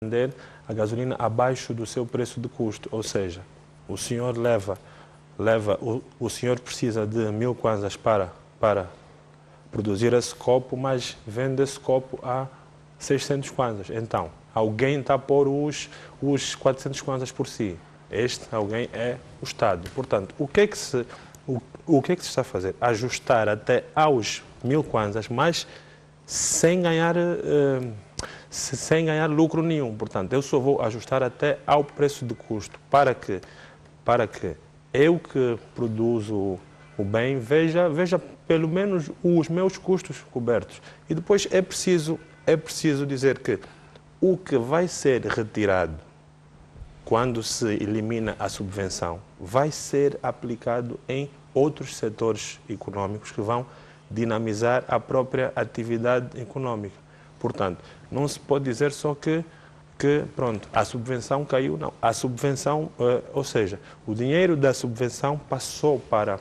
vender a gasolina abaixo do seu preço de custo, ou seja, o senhor o senhor precisa de 1000 kwanzas para produzir esse copo, mas vende esse copo a 600 kwanzas. Então, alguém está a pôr os 400 kwanzas por si. Este alguém é o Estado. Portanto, o que é que se está a fazer? Ajustar até aos 1000 kwanzas, mas sem ganhar lucro nenhum. Portanto, eu só vou ajustar até ao preço de custo para que eu que produzo o bem veja pelo menos os meus custos cobertos. E depois é preciso dizer que o que vai ser retirado quando se elimina a subvenção vai ser aplicado em outros setores econômicos que vão dinamizar a própria atividade econômica. Portanto, não se pode dizer só que pronto, a subvenção caiu, não. A subvenção, ou seja, o dinheiro da subvenção passou para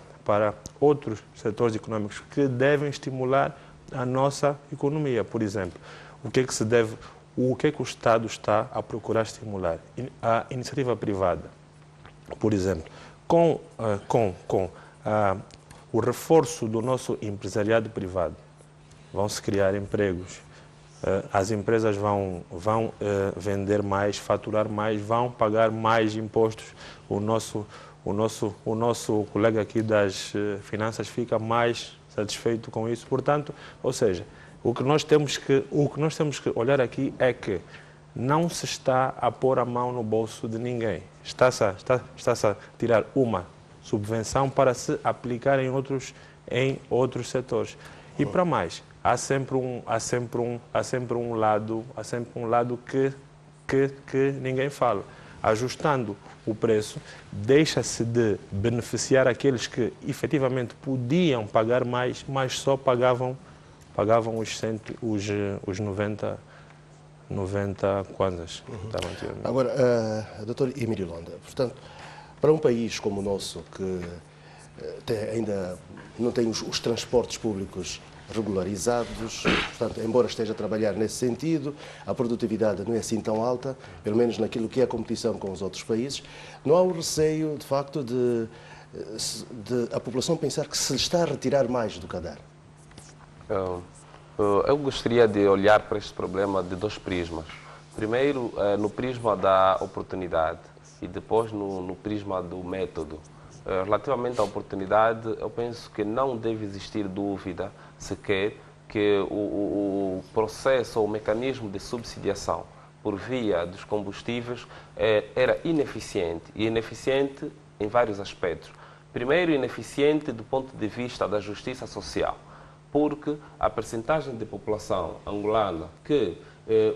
outros setores econômicos que devem estimular a nossa economia. Por exemplo, o que é que o Estado está a procurar estimular? A iniciativa privada. Por exemplo, com o reforço do nosso empresariado privado, vão-se criar empregos, as empresas vão vender mais, faturar mais, vão pagar mais impostos. O nosso colega aqui das finanças fica mais satisfeito com isso. Portanto, ou seja, o que nós temos que olhar aqui é que não se está a pôr a mão no bolso de ninguém. Está-se a tirar uma subvenção para se aplicar em outros setores. E para mais, há sempre um lado que ninguém fala. Ajustando o preço, deixa-se de beneficiar aqueles que efetivamente podiam pagar mais, mas só pagavam os 90 kwanzas. Agora, Dr. Emílio Londa, portanto, para um país como o nosso, que ainda não tem os transportes públicos regularizados, portanto, embora esteja a trabalhar nesse sentido, a produtividade não é assim tão alta, pelo menos naquilo que é a competição com os outros países, não há o receio, de facto, de a população pensar que se lhe está a retirar mais do que a dar? Eu gostaria de olhar para este problema de dois prismas. Primeiro, no prisma da oportunidade e depois no prisma do método. Relativamente à oportunidade, eu penso que não deve existir dúvida sequer que o processo ou o mecanismo de subsidiação por via dos combustíveis era ineficiente, e ineficiente em vários aspectos. Primeiro, ineficiente do ponto de vista da justiça social, porque a percentagem de população angolana que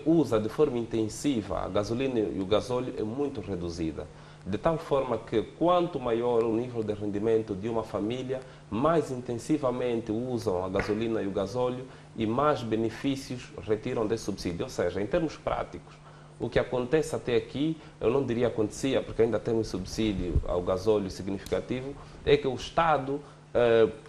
usa de forma intensiva a gasolina e o gasóleo é muito reduzida. De tal forma que, quanto maior o nível de rendimento de uma família, mais intensivamente usam a gasolina e o gasóleo e mais benefícios retiram desse subsídio. Ou seja, em termos práticos, o que acontece até aqui, eu não diria acontecia, porque ainda temos subsídio ao gasóleo significativo, é que o Estado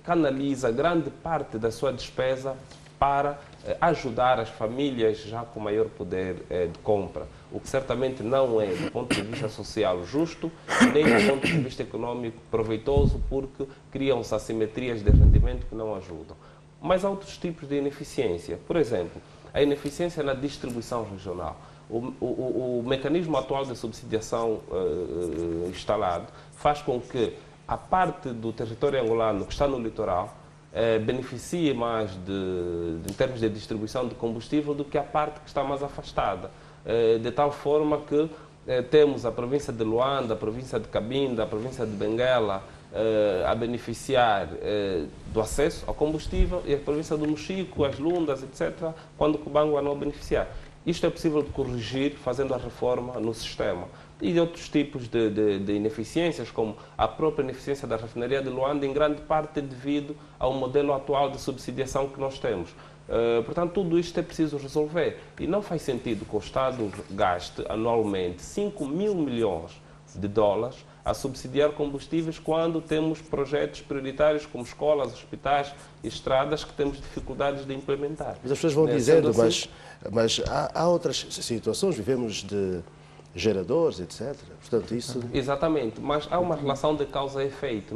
canaliza grande parte da sua despesa para ajudar as famílias já com maior poder de compra, o que certamente não é, do ponto de vista social, justo, nem do ponto de vista econômico proveitoso, porque criam-se assimetrias de rendimento que não ajudam. Mas há outros tipos de ineficiência. Por exemplo, a ineficiência na distribuição regional. O mecanismo atual de subsidiação instalado faz com que a parte do território angolano que está no litoral beneficie mais em termos de distribuição de combustível do que a parte que está mais afastada. De tal forma que temos a província de Luanda, a província de Cabinda, a província de Benguela a beneficiar do acesso ao combustível, e a província do Mochico, as Lundas, etc., quando o Cubango a não beneficiar. Isto é possível de corrigir fazendo a reforma no sistema. E outros tipos de ineficiências, como a própria ineficiência da refinaria de Luanda, em grande parte devido ao modelo atual de subsidiação que nós temos. Portanto, tudo isto é preciso resolver. E não faz sentido que o Estado gaste anualmente 5 mil milhões de dólares a subsidiar combustíveis quando temos projetos prioritários como escolas, hospitais e estradas que temos dificuldades de implementar. Mas as pessoas vão dizendo, mas há outras situações, vivemos de geradores, etc. Portanto, isso... Exatamente, mas há uma relação de causa e efeito.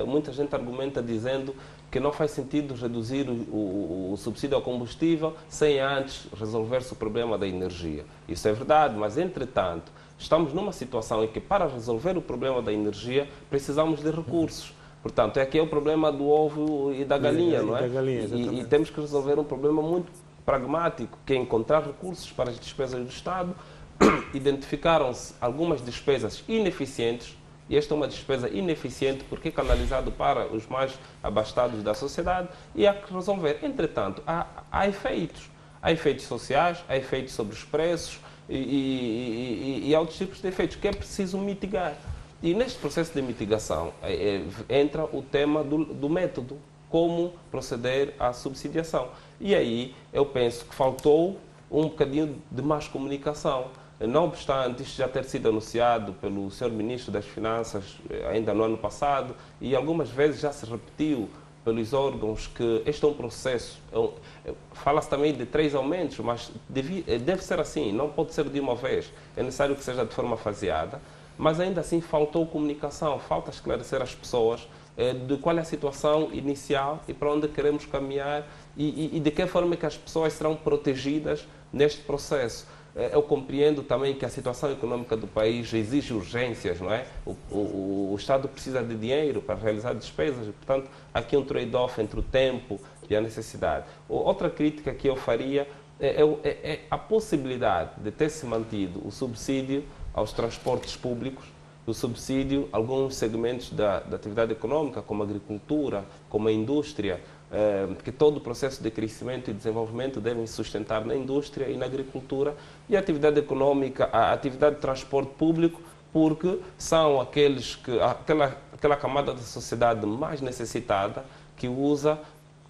Muita gente argumenta dizendo que não faz sentido reduzir o subsídio ao combustível sem antes resolver-se o problema da energia. Isso é verdade, mas, entretanto, estamos numa situação em que, para resolver o problema da energia, precisamos de recursos. Portanto, aqui é o problema do ovo e da galinha, não é? E temos que resolver um problema muito pragmático, que é encontrar recursos para as despesas do Estado. Identificaram-se algumas despesas ineficientes, e esta é uma despesa ineficiente porque é canalizado para os mais abastados da sociedade e há que resolver. Entretanto, há efeitos. Há efeitos sociais, há efeitos sobre os preços e há outros tipos de efeitos que é preciso mitigar. E neste processo de mitigação entra o tema do método, como proceder à subsidiação. E aí eu penso que faltou um bocadinho de mais comunicação. Não obstante isto já ter sido anunciado pelo Sr. Ministro das Finanças ainda no ano passado e algumas vezes já se repetiu pelos órgãos que este é um processo, fala-se também de 3 aumentos, mas deve ser assim, não pode ser de uma vez, é necessário que seja de forma faseada, mas ainda assim faltou comunicação, falta esclarecer as pessoas de qual é a situação inicial e para onde queremos caminhar e de que forma que as pessoas serão protegidas neste processo. Eu compreendo também que a situação econômica do país exige urgências, não é? O Estado precisa de dinheiro para realizar despesas, e, portanto, aqui um trade-off entre o tempo e a necessidade. Outra crítica que eu faria é a possibilidade de ter se mantido o subsídio aos transportes públicos, o subsídio a alguns segmentos da atividade econômica, como a agricultura, como a indústria, que todo o processo de crescimento e desenvolvimento devem se sustentar na indústria e na agricultura, e a atividade econômica, a atividade de transporte público, porque são aquela camada da sociedade mais necessitada que usa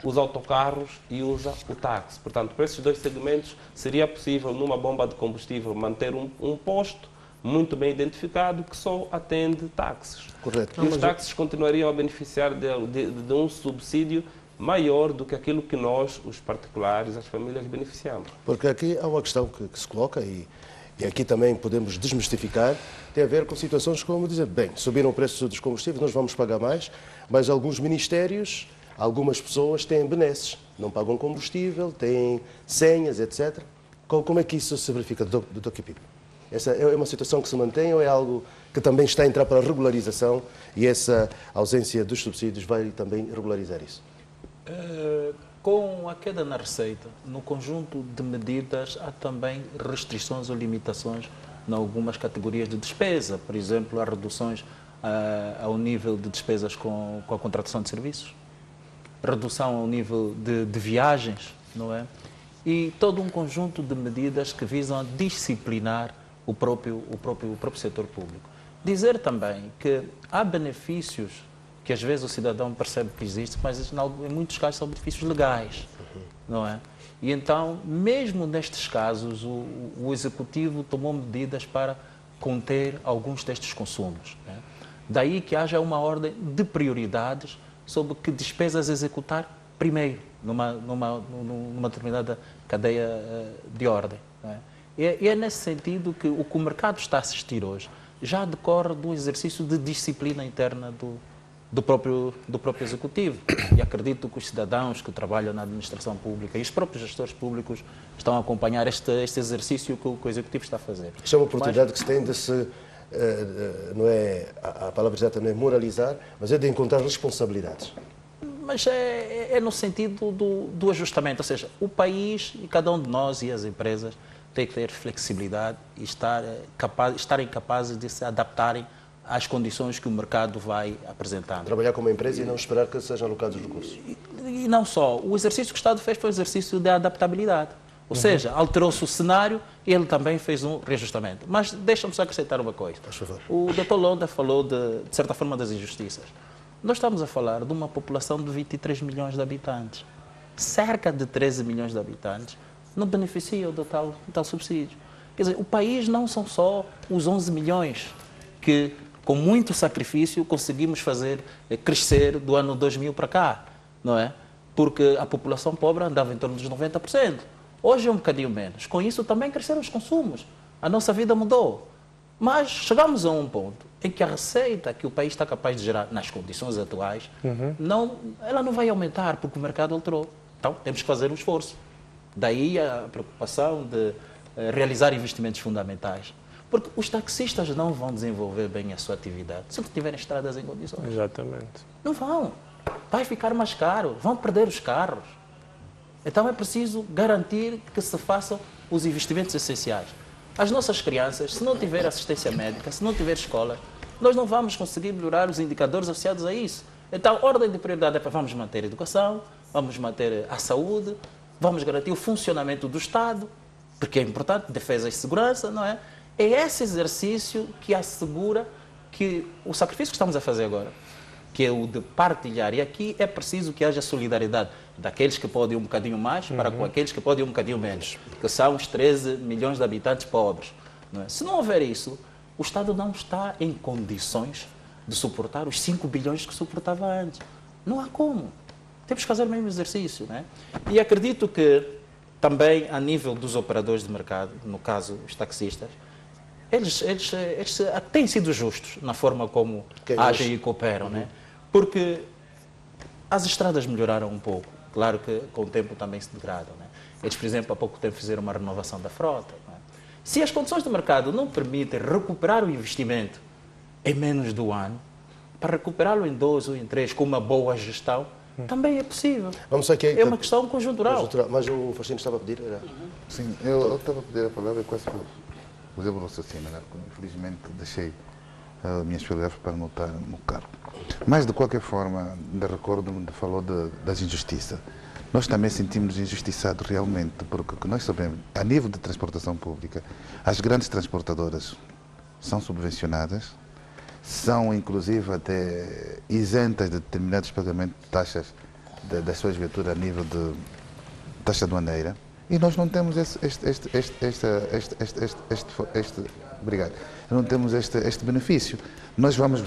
os autocarros e usa o táxi. Portanto, para esses dois segmentos seria possível, numa bomba de combustível, manter um posto muito bem identificado que só atende táxis. Correto. E os táxis continuariam a beneficiar de um subsídio maior do que aquilo que nós, os particulares, as famílias, beneficiamos. Porque aqui há uma questão que se coloca e aqui também podemos desmistificar, tem a ver com situações como dizer, bem, subiram o preço dos combustíveis, nós vamos pagar mais, mas alguns ministérios, algumas pessoas têm benesses, não pagam combustível, têm senhas, etc. Como é que isso se verifica, Dr. Kipipo? Essa é uma situação que se mantém ou é algo que também está a entrar para a regularização e essa ausência dos subsídios vai também regularizar isso? Com a queda na receita, no conjunto de medidas, há também restrições ou limitações em algumas categorias de despesa. Por exemplo, há reduções ao nível de despesas com a contratação de serviços, redução ao nível de viagens, não é? E todo um conjunto de medidas que visam disciplinar o próprio setor público. Dizer também que há benefícios que às vezes o cidadão percebe que existe, mas em muitos casos são benefícios legais, não é? E então, mesmo nestes casos, o Executivo tomou medidas para conter alguns destes consumos, né? Daí que haja uma ordem de prioridades sobre que despesas executar primeiro, numa determinada cadeia de ordem, não é? E é nesse sentido que o que o mercado está a assistir hoje já decorre do exercício de disciplina interna do próprio Executivo. E acredito que os cidadãos que trabalham na administração pública e os próprios gestores públicos estão a acompanhar este exercício que o Executivo está a fazer. Isto é uma oportunidade que se tem de se, não é, a palavra exata não é moralizar, mas é de encontrar responsabilidades. Mas é no sentido do ajustamento, ou seja, o país e cada um de nós e as empresas têm que ter flexibilidade e estarem capazes de se adaptarem às condições que o mercado vai apresentando. Trabalhar como empresa e não esperar que sejam alocados os recursos. E não só. O exercício que o Estado fez foi um exercício de adaptabilidade. Ou seja, alterou-se o cenário e ele também fez um reajustamento. Mas deixa-me só acrescentar uma coisa. Por favor. O Dr. Londa falou, de certa forma, das injustiças. Nós estamos a falar de uma população de 23 milhões de habitantes. Cerca de 13 milhões de habitantes não beneficiam do tal subsídio. Quer dizer, o país não são só os 11 milhões que, com muito sacrifício, conseguimos fazer crescer do ano 2000 para cá, não é? Porque a população pobre andava em torno dos 90%. Hoje é um bocadinho menos. Com isso também cresceram os consumos. A nossa vida mudou. Mas chegamos a um ponto em que a receita que o país está capaz de gerar nas condições atuais, ela não vai aumentar porque o mercado alterou. Então temos que fazer um esforço. Daí a preocupação de realizar investimentos fundamentais. Porque os taxistas não vão desenvolver bem a sua atividade se não tiverem estradas em condições. Exatamente. Não vão. Vai ficar mais caro. Vão perder os carros. Então é preciso garantir que se façam os investimentos essenciais. As nossas crianças, se não tiver assistência médica, se não tiver escola, nós não vamos conseguir melhorar os indicadores associados a isso. Então, ordem de prioridade é para vamos manter a educação, vamos manter a saúde, vamos garantir o funcionamento do Estado, porque é importante, defesa e segurança, não é? É esse exercício que assegura que o sacrifício que estamos a fazer agora, que é o de partilhar, e aqui é preciso que haja solidariedade daqueles que podem um bocadinho mais para com aqueles que podem um bocadinho menos, que são os 13 milhões de habitantes pobres. Não é? Se não houver isso, o Estado não está em condições de suportar os 5 bilhões que suportava antes. Não há como. Temos que fazer o mesmo exercício. Não é? E acredito que também a nível dos operadores de mercado, no caso os taxistas, eles têm sido justos na forma como agem e cooperam. Não é? Porque as estradas melhoraram um pouco. Claro que com o tempo também se degradam. Né? Eles, por exemplo, há pouco tempo fizeram uma renovação da frota. Né? Se as condições do mercado não permitem recuperar o investimento em menos de um ano, para recuperá-lo em 2 ou em 3 com uma boa gestão, também é possível. Vamos aqui, é uma questão conjuntural. Mas o Faustino estava a pedir? Sim, eu estava a pedir a palavra quase por exemplo, o raciocínio, né? Infelizmente deixei as minhas palavras para anotar no carro. Mas, de qualquer forma, ainda recordo-me de falou das injustiças. Nós também sentimos injustiçados realmente, porque nós sabemos, a nível de transportação pública, as grandes transportadoras são subvencionadas, são inclusive até isentas de determinados pagamentos de taxas das suas viaturas a nível de taxa aduaneira, e nós não temos obrigado, não temos este benefício. Nós vamos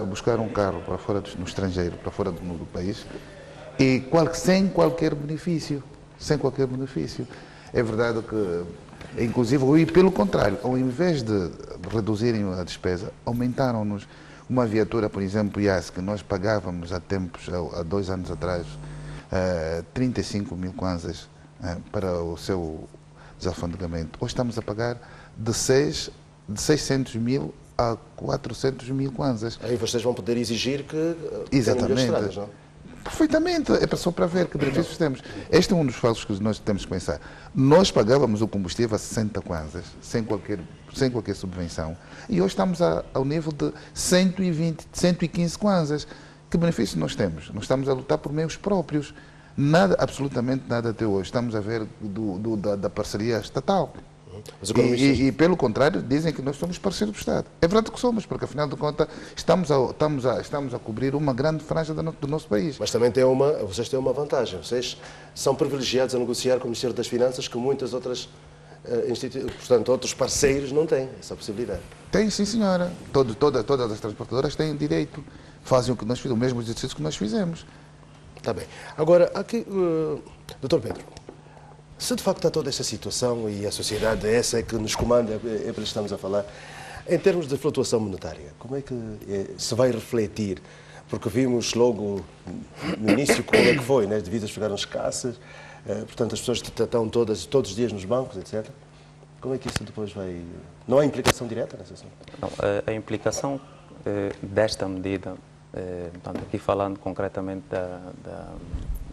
buscar um carro para fora no estrangeiro, para fora do país, e sem qualquer benefício. Sem qualquer benefício. É verdade que, inclusive, e pelo contrário, ao invés de reduzirem a despesa, aumentaram-nos uma viatura, por exemplo, IAS, que nós pagávamos há 2 anos atrás, 35 mil kwanzas para o seu desalfandegamento. Hoje estamos a pagar de 600 mil a 400 mil kwanzas. Aí vocês vão poder exigir que exatamente. Estradas, não? Perfeitamente, é só para ver que benefícios temos. Este é um dos fatos que nós temos que pensar. Nós pagávamos o combustível a 60 kwanzas, sem qualquer subvenção, e hoje estamos ao nível de 120, 115 kwanzas. Que benefícios nós temos? Nós estamos a lutar por meios próprios. Nada, absolutamente nada até hoje. Estamos a ver da parceria estatal. E, pelo contrário, dizem que nós somos parceiros do Estado. É verdade que somos, porque, afinal de contas, estamos a cobrir uma grande franja do nosso país. Mas também vocês têm uma vantagem. Vocês são privilegiados a negociar com o Ministério das Finanças que muitas outras portanto, outros parceiros não têm essa possibilidade. Tem, sim, senhora. Todas as transportadoras têm direito. Fazem o que nós fizemos, o mesmo exercício que nós fizemos. Está bem. Agora, aqui, Dr. Pedro, se de facto está toda esta situação e a sociedade é essa que nos comanda, é para isso que estamos a falar, em termos de flutuação monetária, como é que se vai refletir? Porque vimos logo no início como é que foi, né? As divisas ficaram escassas, portanto as pessoas estão todos os dias nos bancos, etc. Como é que isso depois vai... Não há implicação direta nessa assunto? Não, a implicação desta medida, portanto, aqui falando concretamente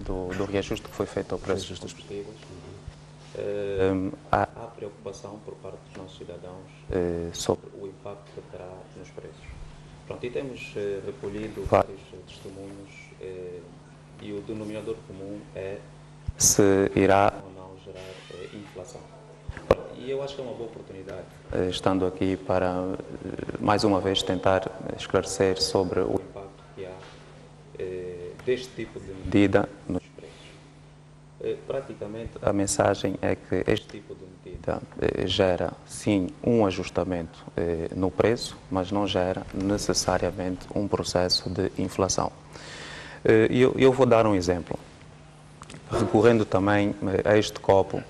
do reajuste que foi feito ao preço dos combustíveis, há preocupação por parte dos nossos cidadãos sobre o impacto que terá nos preços. Pronto, e temos recolhido vários testemunhos e o denominador comum é se irá ou não gerar inflação. E eu acho que é uma boa oportunidade, estando aqui, para mais uma vez tentar esclarecer sobre o impacto que há deste tipo de medida nos preços. Praticamente a mensagem é que este tipo de medida medida gera, sim, um ajustamento no preço, mas não gera necessariamente um processo de inflação. Eu vou dar um exemplo. Recorrendo também a este copo,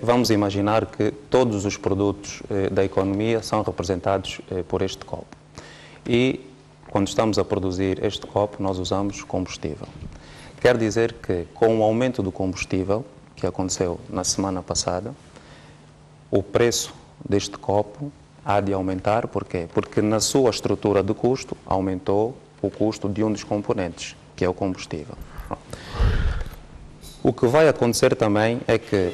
vamos imaginar que todos os produtos da economia são representados por este copo. E, quando estamos a produzir este copo, nós usamos combustível. Quer dizer que, com o aumento do combustível, que aconteceu na semana passada, o preço deste copo há de aumentar. Porquê? Porque na sua estrutura de custo aumentou o custo de um dos componentes, que é o combustível. O que vai acontecer também é que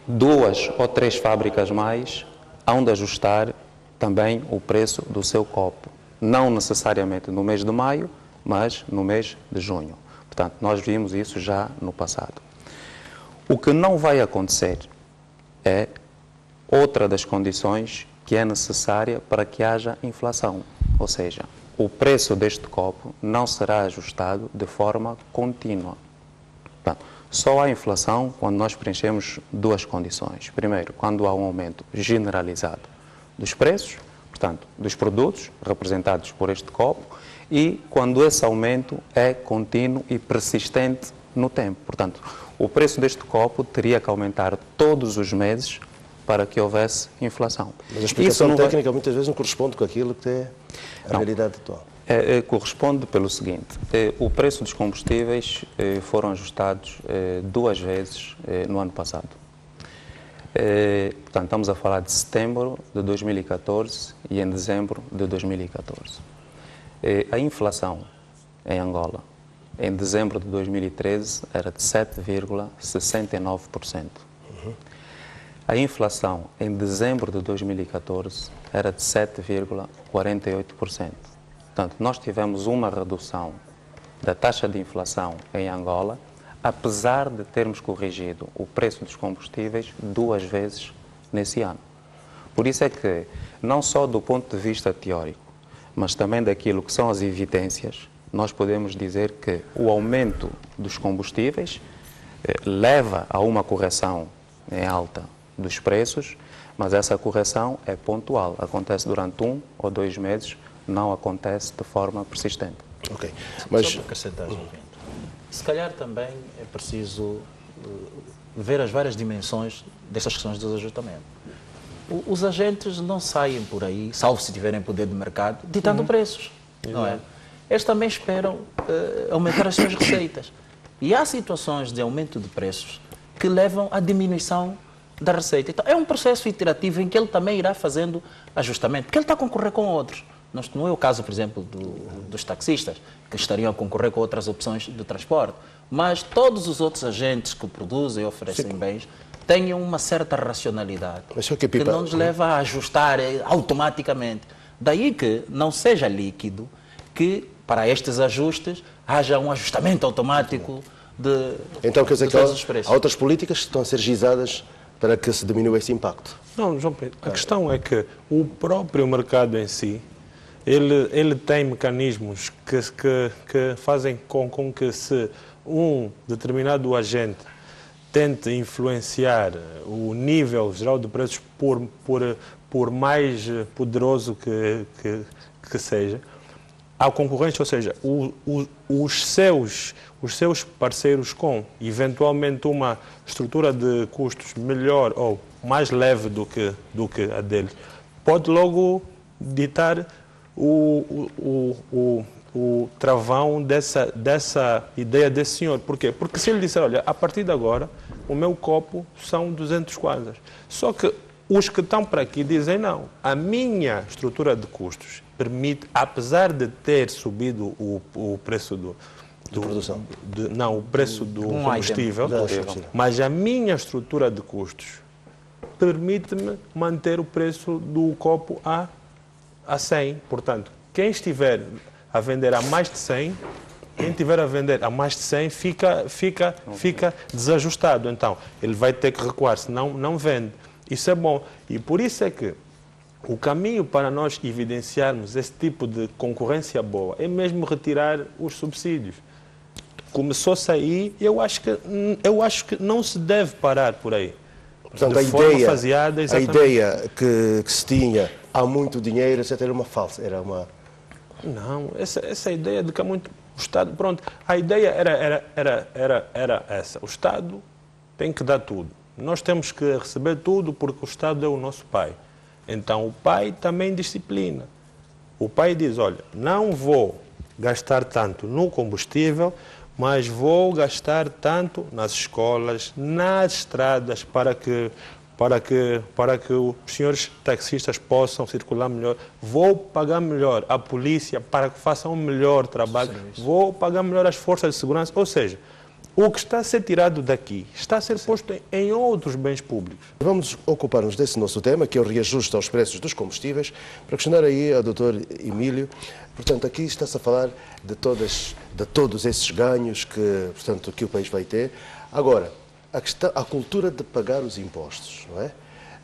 2 ou 3 fábricas mais hão de ajustar também o preço do seu copo. Não necessariamente no mês de maio, mas no mês de junho. Portanto, nós vimos isso já no passado. O que não vai acontecer é outra das condições que é necessária para que haja inflação. Ou seja, o preço deste copo não será ajustado de forma contínua. Portanto, só há inflação quando nós preenchemos 2 condições. Primeiro, quando há um aumento generalizado dos preços, portanto, dos produtos representados por este copo, e quando esse aumento é contínuo e persistente no tempo. Portanto, o preço deste copo teria que aumentar todos os meses para que houvesse inflação. Mas a explicação técnica muitas vezes não corresponde com aquilo que é a realidade atual. Corresponde pelo seguinte: o preço dos combustíveis foram ajustados 2 vezes no ano passado. Portanto, estamos a falar de setembro de 2014 e em dezembro de 2014. A inflação em Angola, em dezembro de 2013, era de 7,69%. A inflação em dezembro de 2014 era de 7,48%. Portanto, nós tivemos uma redução da taxa de inflação em Angola, apesar de termos corrigido o preço dos combustíveis 2 vezes nesse ano. Por isso é que, não só do ponto de vista teórico, mas também daquilo que são as evidências, nós podemos dizer que o aumento dos combustíveis leva a uma correção em alta dos preços, mas essa correção é pontual, acontece durante 1 ou 2 meses, não acontece de forma persistente. Ok, mas... Só para acrescentar, se calhar também é preciso ver as várias dimensões destas questões dos ajustamentos. Os agentes não saem por aí, salvo se tiverem poder de mercado, ditando preços, não é? Eles também esperam aumentar as suas receitas. E há situações de aumento de preços que levam à diminuição da receita. Então, é um processo iterativo em que ele também irá fazendo ajustamento, porque ele está a concorrer com outros. Não é o caso, por exemplo, dos taxistas, que estariam a concorrer com outras opções de transporte, mas todos os outros agentes que produzem e oferecem bens tenham uma certa racionalidade, que não nos leva a ajustar automaticamente. Daí que não seja líquido que, para estes ajustes, haja um ajustamento automático de Então, quer dizer que todos os preços. há outras políticas que estão a ser gizadas para que se diminua esse impacto? Não, João Pedro, a questão é que o próprio mercado em si, ele tem mecanismos que fazem com que, se um determinado agente tente influenciar o nível geral de preços por mais poderoso que seja, a concorrência, ou seja, os seus parceiros com eventualmente uma estrutura de custos melhor ou mais leve do que a deles, pode logo ditar o travão dessa ideia desse senhor. Por quê? Porque se ele disser, olha, a partir de agora o meu copo são 200 kwanzas. Só que os que estão para aqui dizem, não, a minha estrutura de custos permite, apesar de ter subido o preço de produção. O preço do combustível, mas a minha estrutura de custos permite-me manter o preço do copo a 100. Portanto, quem estiver a vender a mais de 100, quem estiver a vender a mais de 100 fica desajustado. Então, ele vai ter que recuar, senão não vende. Isso é bom. E por isso é que o caminho para nós evidenciarmos esse tipo de concorrência boa é mesmo retirar os subsídios. Começou a sair, eu acho que não se deve parar por aí. Portanto, a ideia que se tinha há muito dinheiro, etc., era uma falsa, era uma... Não, essa ideia de que há muito... O Estado, pronto, a ideia era essa. O Estado tem que dar tudo. Nós temos que receber tudo porque o Estado é o nosso pai. Então, o pai também disciplina. O pai diz, olha, não vou gastar tanto no combustível, mas vou gastar tanto nas escolas, nas estradas, para que os senhores taxistas possam circular melhor. Vou pagar melhor a polícia para que façam um melhor trabalho. Vou pagar melhor as forças de segurança. Ou seja, o que está a ser tirado daqui está a ser posto em outros bens públicos. Vamos ocupar-nos desse nosso tema, que é o reajuste aos preços dos combustíveis, para questionar aí ao Dr. Emílio. Portanto, aqui está-se a falar de todos esses ganhos que o país vai ter. Agora, a cultura de pagar os impostos, não é?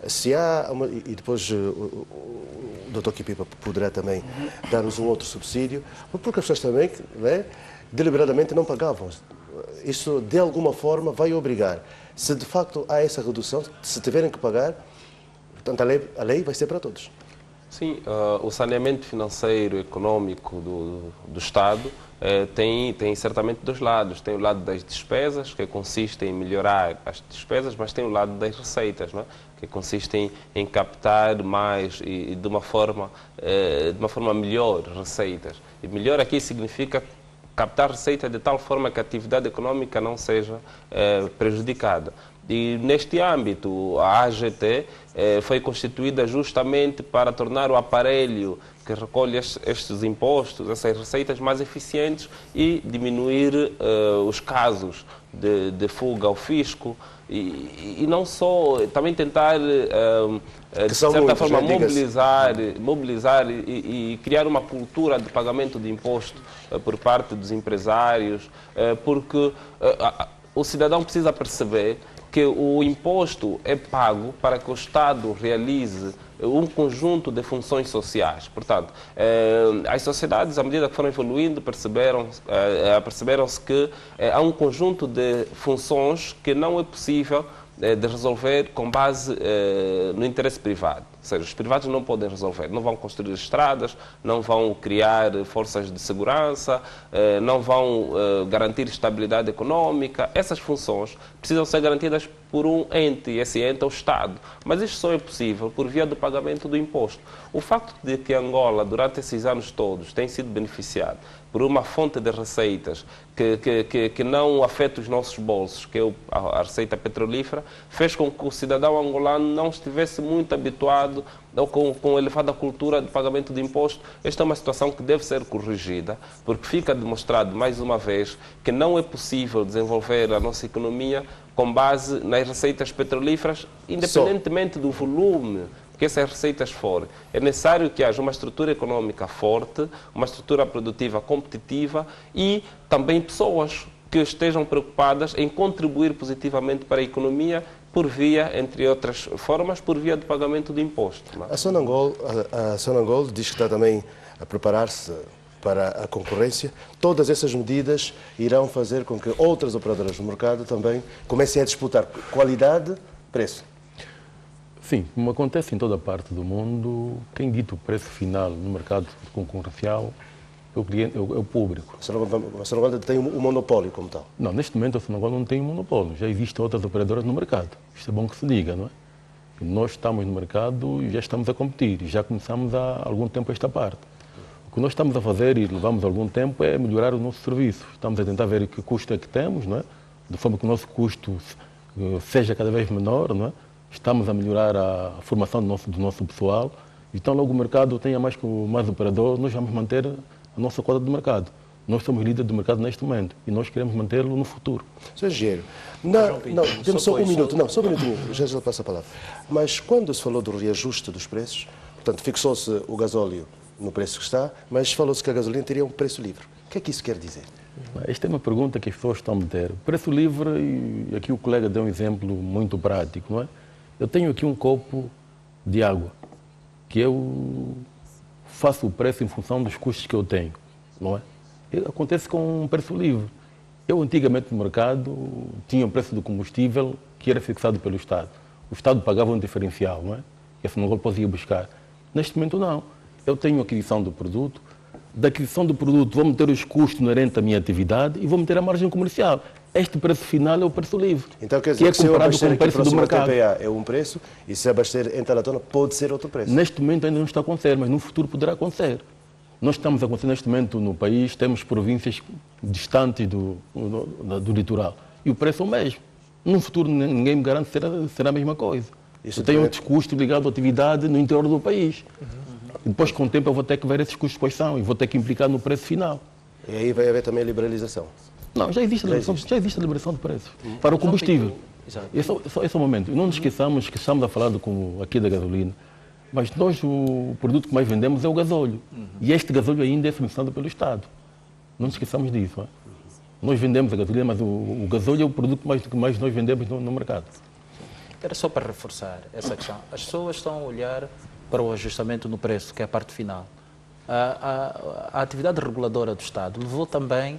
Se há e depois o Dr. Kipipa poderá também dar-nos um outro subsídio, porque as pessoas também, não é, deliberadamente não pagavam. Isso, de alguma forma, vai obrigar. Se de facto há essa redução, se tiverem que pagar, portanto, a lei vai ser para todos. Sim, o saneamento financeiro, econômico do Estado tem certamente dois lados. Tem o lado das despesas, que consiste em melhorar as despesas, mas tem o lado das receitas, não é? Que consiste em captar mais e de uma forma melhor receitas. E melhor aqui significa captar receita de tal forma que a atividade econômica não seja prejudicada. E neste âmbito, a AGT foi constituída justamente para tornar o aparelho que recolhe estes impostos, essas receitas, mais eficientes e diminuir os casos de fuga ao fisco e não só, também tentar, de certa forma, mobilizar e criar uma cultura de pagamento de imposto por parte dos empresários, porque o cidadão precisa perceber que o imposto é pago para que o Estado realize um conjunto de funções sociais. Portanto, as sociedades, à medida que foram evoluindo, perceberam-se que há um conjunto de funções que não é possível de resolver com base no interesse privado. Ou seja, os privados não podem resolver, não vão construir estradas, não vão criar forças de segurança, não vão garantir estabilidade econômica. Essas funções precisam ser garantidas por um ente, e esse ente é o Estado. Mas isto só é possível por via do pagamento do imposto. O facto de que Angola, durante esses anos todos, tem sido beneficiado por uma fonte de receitas que não afeta os nossos bolsos, que é a receita petrolífera, fez com que o cidadão angolano não estivesse muito habituado ou com elevada cultura de pagamento de imposto. Esta é uma situação que deve ser corrigida, porque fica demonstrado, mais uma vez, que não é possível desenvolver a nossa economia com base nas receitas petrolíferas, independentemente do volume que essas receitas forem. É necessário que haja uma estrutura econômica forte, uma estrutura produtiva competitiva e também pessoas que estejam preocupadas em contribuir positivamente para a economia por via, entre outras formas, por via do pagamento de imposto. A Sonangol diz que está também a preparar-se para a concorrência. Todas essas medidas irão fazer com que outras operadoras do mercado também comecem a disputar qualidade, preço. Sim, como acontece em toda parte do mundo, quem dita o preço final no mercado concorrencial é o cliente, é o público. A Sonangol tem um monopólio como tal? Não, neste momento a Sonangol não tem um monopólio. Já existem outras operadoras no mercado. Isto é bom que se diga, não é? E nós estamos no mercado e já estamos a competir. E já começamos há algum tempo esta parte. O que nós estamos a fazer e levamos algum tempo é melhorar o nosso serviço. Estamos a tentar ver que custo é que temos, não é? De forma que o nosso custo seja cada vez menor, não é? Estamos a melhorar a formação do nosso pessoal. Então, logo o mercado tenha mais operador, nós vamos manter a nossa cota de mercado. Nós somos líderes do mercado neste momento e nós queremos mantê-lo no futuro. Sr. Engenheiro, temos só um minuto. Não, só um minutinho, já passa a palavra. Mas quando se falou do reajuste dos preços, portanto, fixou-se o gasóleo no preço que está, mas falou-se que a gasolina teria um preço livre. O que é que isso quer dizer? Esta é uma pergunta que as pessoas estão a meter. Preço livre, e aqui o colega deu um exemplo muito prático, não é? Eu tenho aqui um copo de água, que eu faço o preço em função dos custos que eu tenho, não é? Acontece com um preço livre. Eu, antigamente, no mercado, tinha um preço do combustível que era fixado pelo Estado. o Estado pagava um diferencial, não é? Que a Sonangol podia buscar. Neste momento, não. Eu tenho a aquisição do produto, da aquisição do produto vou meter os custos inerentes à minha atividade e vou meter a margem comercial. Este preço final é o preço livre. Então quer dizer que é comparado com o preço do mercado. TPA é um preço e se abastecer em Talatona pode ser outro preço. Neste momento ainda não está a acontecer, mas no futuro poderá acontecer. Nós estamos a acontecer neste momento no país, temos províncias distantes do litoral e o preço é o mesmo. No futuro ninguém me garante que será a mesma coisa. Eu tenho outros custos ligados à atividade no interior do país. E depois, com o tempo, eu vou ter que ver esses custos quais são e vou ter que implicar no preço final. E aí vai haver também a liberalização. Não, já existe a liberação de preços para o combustível. Esse é o momento. E não nos esqueçamos que estamos a falar aqui da gasolina, mas nós o produto que mais vendemos é o gasóleo. E este gasóleo ainda é financiado pelo Estado. Não nos esqueçamos disso. Não é? Nós vendemos a gasolina, mas o gasóleo é o produto que mais nós vendemos no mercado. Era só para reforçar essa questão. As pessoas estão a olhar para o ajustamento no preço, que é a parte final. A atividade reguladora do Estado levou também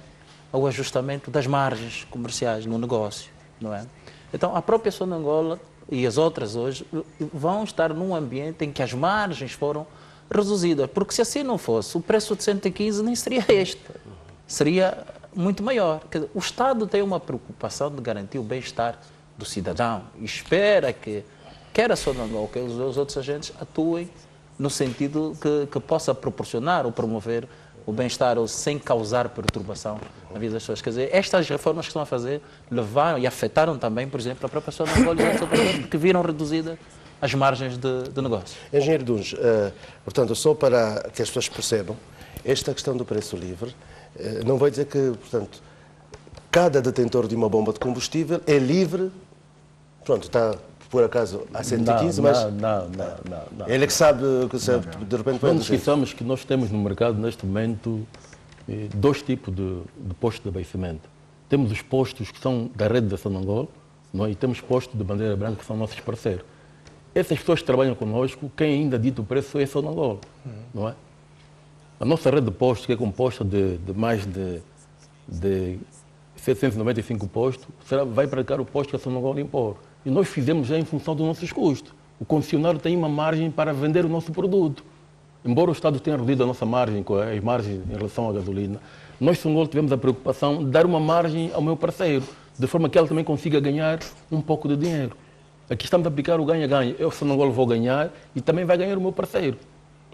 ao ajustamento das margens comerciais no negócio, não é? Então, a própria Sonangol e as outras hoje vão estar num ambiente em que as margens foram reduzidas, porque se assim não fosse, o preço de 115 nem seria este, seria muito maior. Quer dizer, o Estado tem uma preocupação de garantir o bem-estar do cidadão e espera que quer a Sonangol, que os outros agentes atuem no sentido que possa proporcionar ou promover o bem-estar sem causar perturbação na vida das pessoas. Quer dizer, estas reformas que estão a fazer levaram e afetaram também, por exemplo, a própria Sonangol e outros operadores, porque viram reduzidas as margens de negócio. Engenheiro Duns, portanto, só para que as pessoas percebam, esta questão do preço livre não vai dizer que, portanto, cada detentor de uma bomba de combustível é livre, pronto, está por acaso a 115, mas não. ele é que sabe que de repente vai Não nos esqueçamos que nós temos no mercado, neste momento, dois tipos de postos de abastecimento. Temos os postos que são da rede da Sonangol, não é? E temos postos de bandeira branca que são nossos parceiros. Essas pessoas que trabalham connosco, quem ainda dita o preço é a Sonangol, não é? A nossa rede de postos, que é composta de mais de 795 postos, vai praticar o posto que a Sonangol impor. E nós fizemos já em função dos nossos custos. O concessionário tem uma margem para vender o nosso produto. Embora o Estado tenha reduzido a nossa margem, com as margens em relação à gasolina, nós, Sonangol, tivemos a preocupação de dar uma margem ao meu parceiro, de forma que ele também consiga ganhar um pouco de dinheiro. Aqui estamos a aplicar o ganha-ganha. Eu, Sonangol, vou ganhar e também vai ganhar o meu parceiro.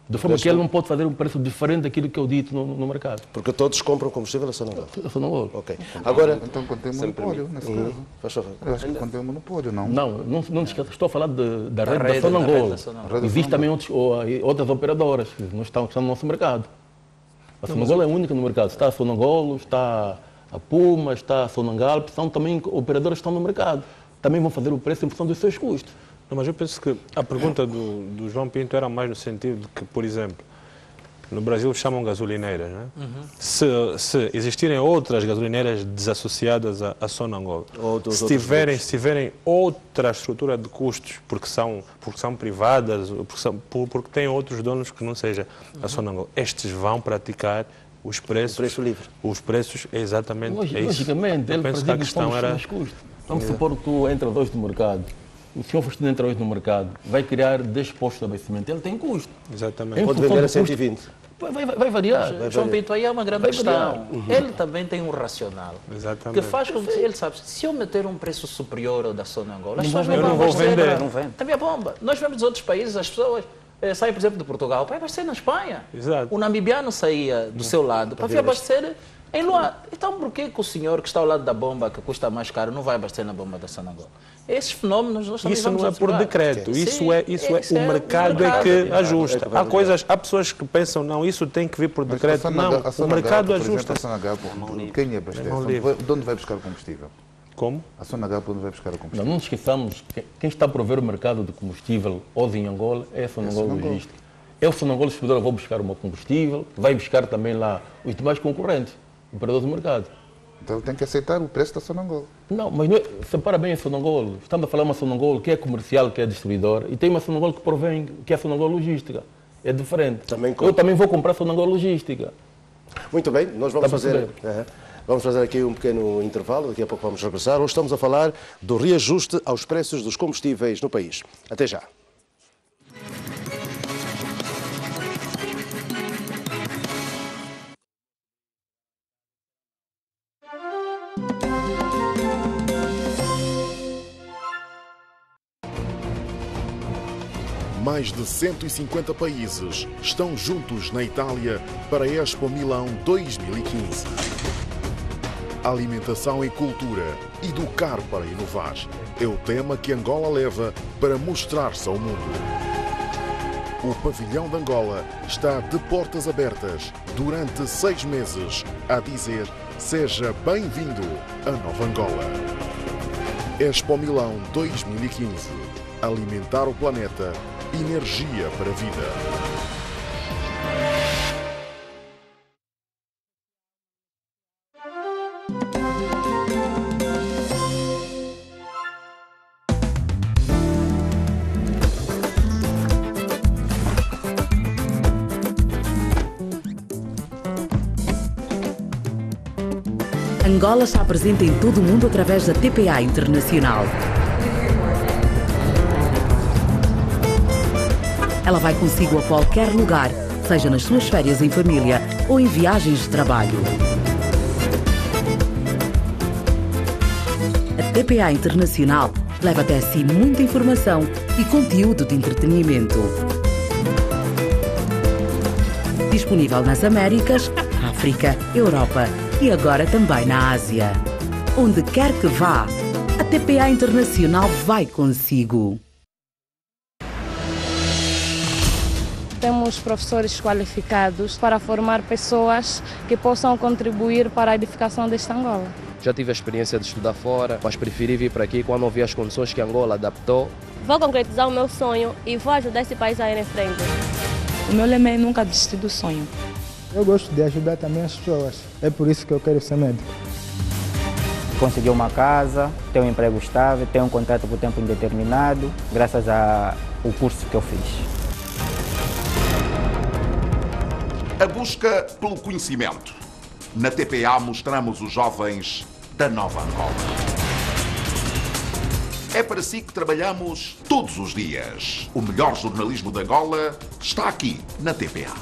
De forma que ele não pode fazer um preço diferente daquilo que eu dito no mercado. Porque todos compram combustível da Sonangol. A Sonangol. Ok. Agora, Então contém monopólio, nesse caso. faz favor. Eu acho que contém monopólio, não? Não esqueça, estou a falar da rede da Sonangol. Existem também outras operadoras que não estão no nosso mercado. A Sonangol é a única no mercado. Está a Sonangol, está a Puma, está a Sonangalp, são também operadoras que estão no mercado. Também vão fazer o preço em função dos seus custos. Não, mas eu penso que a pergunta do João Pinto era mais no sentido de que, por exemplo, no Brasil chamam gasolineiras, né? Se existirem outras gasolineiras desassociadas à Sonangol, se tiverem outra estrutura de custos, porque são privadas, porque têm outros donos que não seja a Sonangol, estes vão praticar os preços. O preço livre. Os preços, exatamente. Logicamente, ele pensa que a questão era os custos. Vamos supor que tu entras hoje no mercado. O senhor Faustino entra hoje no mercado, vai criar 10 postos de abastecimento, ele tem custo. Exatamente. Pode vender a 120. Vai variar. João Pinto, aí é uma grande questão. Ele também tem um racional. Exatamente. Que faz com que ele sabe, se eu meter um preço superior ao da Sonangol, as pessoas eu não vou vender. A minha bomba. Nós vemos dos outros países, as pessoas saem, por exemplo, de Portugal, para abastecer na Espanha. Exato. O namibiano saía do seu lado para vir abastecer em Luanda. Então, por que o senhor que está ao lado da bomba, que custa mais caro, não vai abastecer na bomba da Sonangol? Esses fenómenos nós também isso vamos não é por observar. decreto, Sim, o mercado é que ajusta. Há pessoas que pensam, não, isso tem que vir por decreto. Não, o mercado ajusta. A Sonangol, quem abastece? De onde vai buscar o combustível? Como? A Sonangol, onde vai buscar o combustível? Não nos esqueçamos, quem está a prover o mercado de combustível hoje em Angola é a Sonangol Logística. É o Sonangol distribuidor, vou buscar o meu combustível, vai buscar também lá os demais concorrentes, operadores do mercado. Então ele tem que aceitar o preço da Sonangol. Não, mas não é, separa bem a Sonangol. Estamos a falar de uma Sonangol que é comercial, que é distribuidor, e tem uma Sonangol que provém, que é a Sonangol Logística. É diferente. Eu também vou comprar Sonangol Logística. Muito bem, nós vamos fazer Vamos fazer aqui um pequeno intervalo, daqui a pouco vamos regressar. Hoje estamos a falar do reajuste aos preços dos combustíveis no país. Até já. Mais de 150 países estão juntos na Itália para a Expo Milão 2015. Alimentação e cultura, educar para inovar, é o tema que Angola leva para mostrar-se ao mundo. O pavilhão de Angola está de portas abertas durante 6 meses a dizer: seja bem-vindo a Nova Angola. Expo Milão 2015. Alimentar o planeta. Energia para a vida. Angola está presente em todo o mundo através da TPA Internacional. Ela vai consigo a qualquer lugar, seja nas suas férias em família ou em viagens de trabalho. A TPA Internacional leva até si muita informação e conteúdo de entretenimento. Disponível nas Américas, África, Europa e agora também na Ásia. Onde quer que vá, a TPA Internacional vai consigo. Temos professores qualificados para formar pessoas que possam contribuir para a edificação desta Angola. Já tive a experiência de estudar fora, mas preferi vir para aqui quando vi as condições que Angola adaptou. Vou concretizar o meu sonho e vou ajudar esse país a ir em frente. O meu lema é nunca desistir do sonho. Eu gosto de ajudar também as pessoas, é por isso que eu quero ser médico. Consegui uma casa, tenho um emprego estável, tenho um contrato por tempo indeterminado, graças ao curso que eu fiz. A busca pelo conhecimento. Na TPA mostramos os jovens da Nova Angola. É para si que trabalhamos todos os dias. O melhor jornalismo da Angola está aqui na TPA.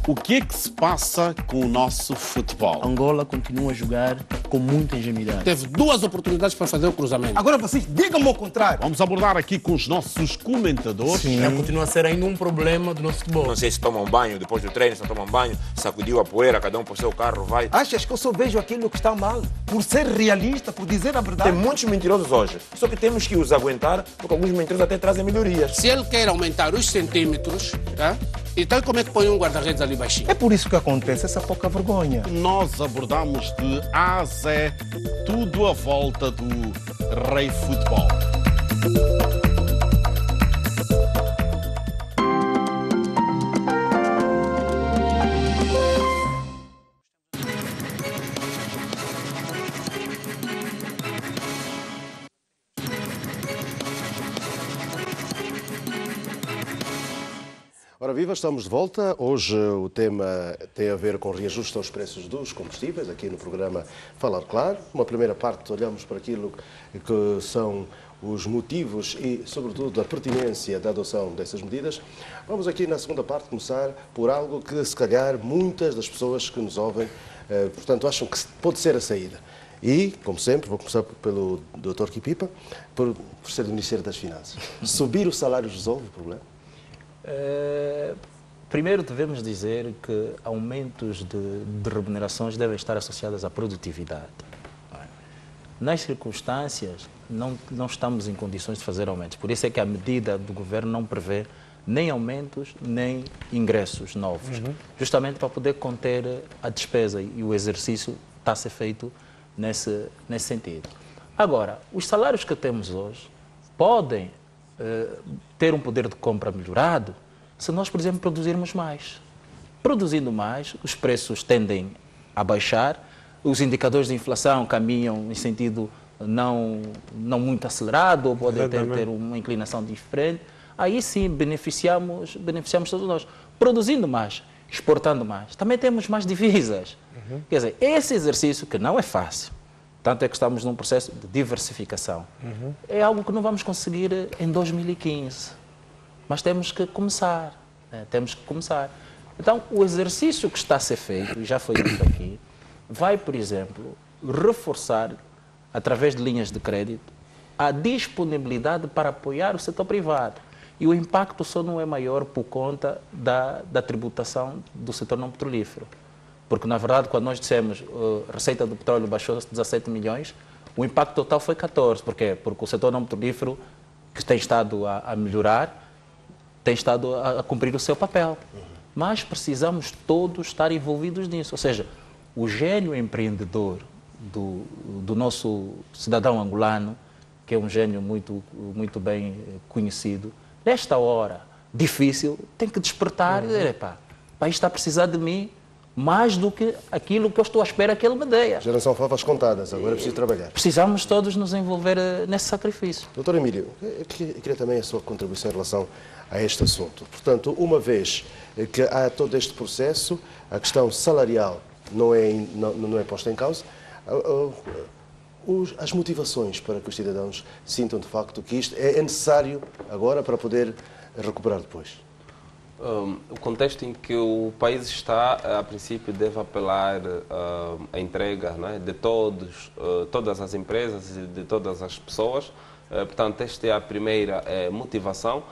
O que é que se passa com o nosso futebol? Angola continua a jogar com muita ingenuidade. Teve 2 oportunidades para fazer o cruzamento. Agora vocês digam-me o contrário. Vamos abordar aqui com os nossos comentadores. Sim, continua a ser ainda um problema do nosso futebol. Não sei se tomam banho depois do treino, se não tomam banho, sacudiu a poeira, cada um por seu carro vai. Achas que eu só vejo aquilo que está mal? Por ser realista, por dizer a verdade? Tem muitos mentirosos hoje, só que temos que os aguentar, porque alguns mentirosos até trazem melhorias. Se ele quer aumentar os centímetros, então como é que põe um guarda-redes ali baixinho? É por isso que acontece essa pouca vergonha. Nós abordamos de A a Z tudo à volta do Rei Futebol. Ora viva, estamos de volta. Hoje o tema tem a ver com reajuste aos preços dos combustíveis, aqui no programa Falar Claro. Uma primeira parte olhamos para aquilo que são os motivos e, sobretudo, a pertinência da adoção dessas medidas. Vamos aqui na segunda parte começar por algo que, se calhar, muitas das pessoas que nos ouvem, portanto, acham que pode ser a saída. E, como sempre, vou começar pelo Dr. Kipipa, por ser do Ministério das Finanças. Subir o salário resolve o problema? Primeiro devemos dizer que aumentos de remunerações devem estar associados à produtividade. Nas circunstâncias, não estamos em condições de fazer aumentos. Por isso é que a medida do governo não prevê nem aumentos, nem ingressos novos. Justamente para poder conter a despesa, e o exercício está a ser feito nesse sentido. Agora, os salários que temos hoje podem ter um poder de compra melhorado se nós, por exemplo, produzirmos mais. Produzindo mais, os preços tendem a baixar, os indicadores de inflação caminham em sentido não muito acelerado, ou podem ter uma inclinação diferente. aí sim beneficiamos todos nós. Produzindo mais, exportando mais, também temos mais divisas. Quer dizer, esse exercício que não é fácil, tanto é que estamos num processo de diversificação, é algo que não vamos conseguir em 2015, mas temos que começar, temos que começar. Então, o exercício que está a ser feito, e já foi dito aqui, vai, por exemplo, reforçar, através de linhas de crédito, a disponibilidade para apoiar o setor privado. E o impacto só não é maior por conta da tributação do setor não petrolífero. Porque, na verdade, quando nós dissemos a receita do petróleo baixou 17 milhões, o impacto total foi 14. Por quê? Porque o setor não petrolífero, que tem estado a melhorar, tem estado a cumprir o seu papel. Mas precisamos todos estar envolvidos nisso. Ou seja, o gênio empreendedor do nosso cidadão angolano, que é um gênio muito bem conhecido, nesta hora difícil, tem que despertar e dizer, pá, o país está a precisar de mim mais do que aquilo que eu estou à espera que ele me dê. A geração favas contadas, agora é preciso trabalhar. Precisamos todos nos envolver nesse sacrifício. Doutor Emílio, eu queria também a sua contribuição em relação a este assunto. Portanto, uma vez que há todo este processo, a questão salarial não é posta em causa, as motivações para que os cidadãos sintam de facto que isto é necessário agora para poder recuperar depois. O contexto em que o país está, a princípio, deve apelar à entrega, não é, de todas as empresas e de todas as pessoas. Portanto, esta é a primeira motivação.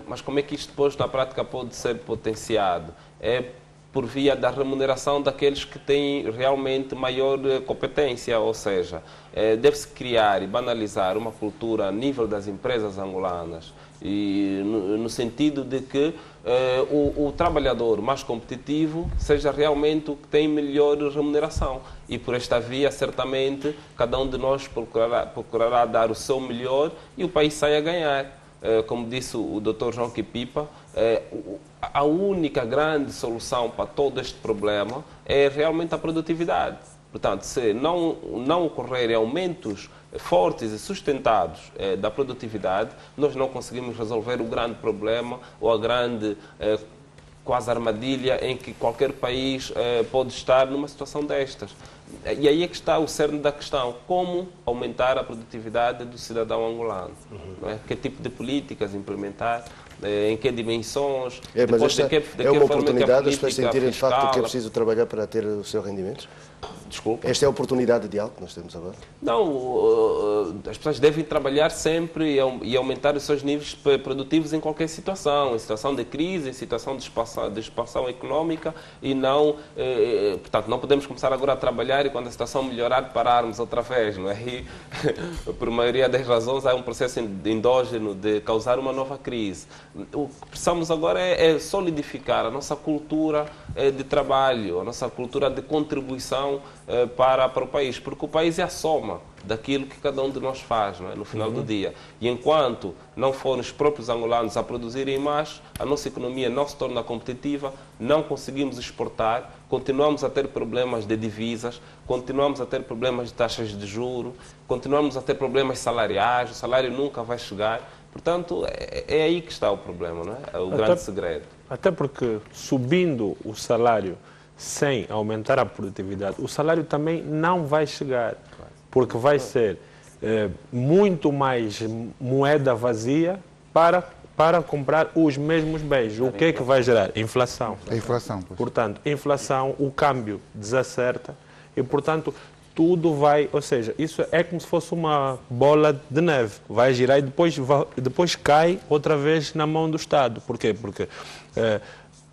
Mas como é que isto depois, na prática, pode ser potenciado? É por via da remuneração daqueles que têm realmente maior competência, ou seja, deve-se criar e banalizar uma cultura a nível das empresas angolanas, e no sentido de que o trabalhador mais competitivo seja realmente o que tem melhor remuneração. E por esta via, certamente, cada um de nós procurará dar o seu melhor e o país sai a ganhar. Como disse o Dr. João Quipipa, a única grande solução para todo este problema é realmente a produtividade. Portanto, se não ocorrerem aumentos fortes e sustentados da produtividade, nós não conseguimos resolver o grande problema ou a grande quase armadilha em que qualquer país pode estar numa situação destas. E aí é que está o cerne da questão: como aumentar a produtividade do cidadão angolano? Não é? Que tipo de políticas implementar? Em que dimensões? Mas esta é uma oportunidade as pessoas sentirem de facto que é preciso trabalhar para ter o seu rendimento? Desculpa. Esta é a oportunidade de algo que nós temos agora? Não, as pessoas devem trabalhar sempre e aumentar os seus níveis produtivos em qualquer situação, em situação de crise, em situação de expansão económica, e não, portanto, não podemos começar agora a trabalhar e quando a situação melhorar pararmos outra vez, não é? E, por maioria das razões, há um processo endógeno de causar uma nova crise. O que precisamos agora é solidificar a nossa cultura de trabalho, a nossa cultura de contribuição para o país, porque o país é a soma daquilo que cada um de nós faz, não é? No final do dia. E enquanto não forem os próprios angolanos a produzirem mais, a nossa economia não se torna competitiva, não conseguimos exportar, continuamos a ter problemas de divisas, continuamos a ter problemas de taxas de juros, continuamos a ter problemas salariais, o salário nunca vai chegar. Portanto, é aí que está o problema, não é? O grande segredo. Até porque, subindo o salário sem aumentar a produtividade, o salário também não vai chegar, porque vai ser muito mais moeda vazia para comprar os mesmos bens. O que é que vai gerar? Inflação. A inflação. Pois. Portanto, inflação, o câmbio desacerta e, portanto, tudo vai, ou seja, isso é como se fosse uma bola de neve, vai girar e depois cai outra vez na mão do Estado. Por quê? Porque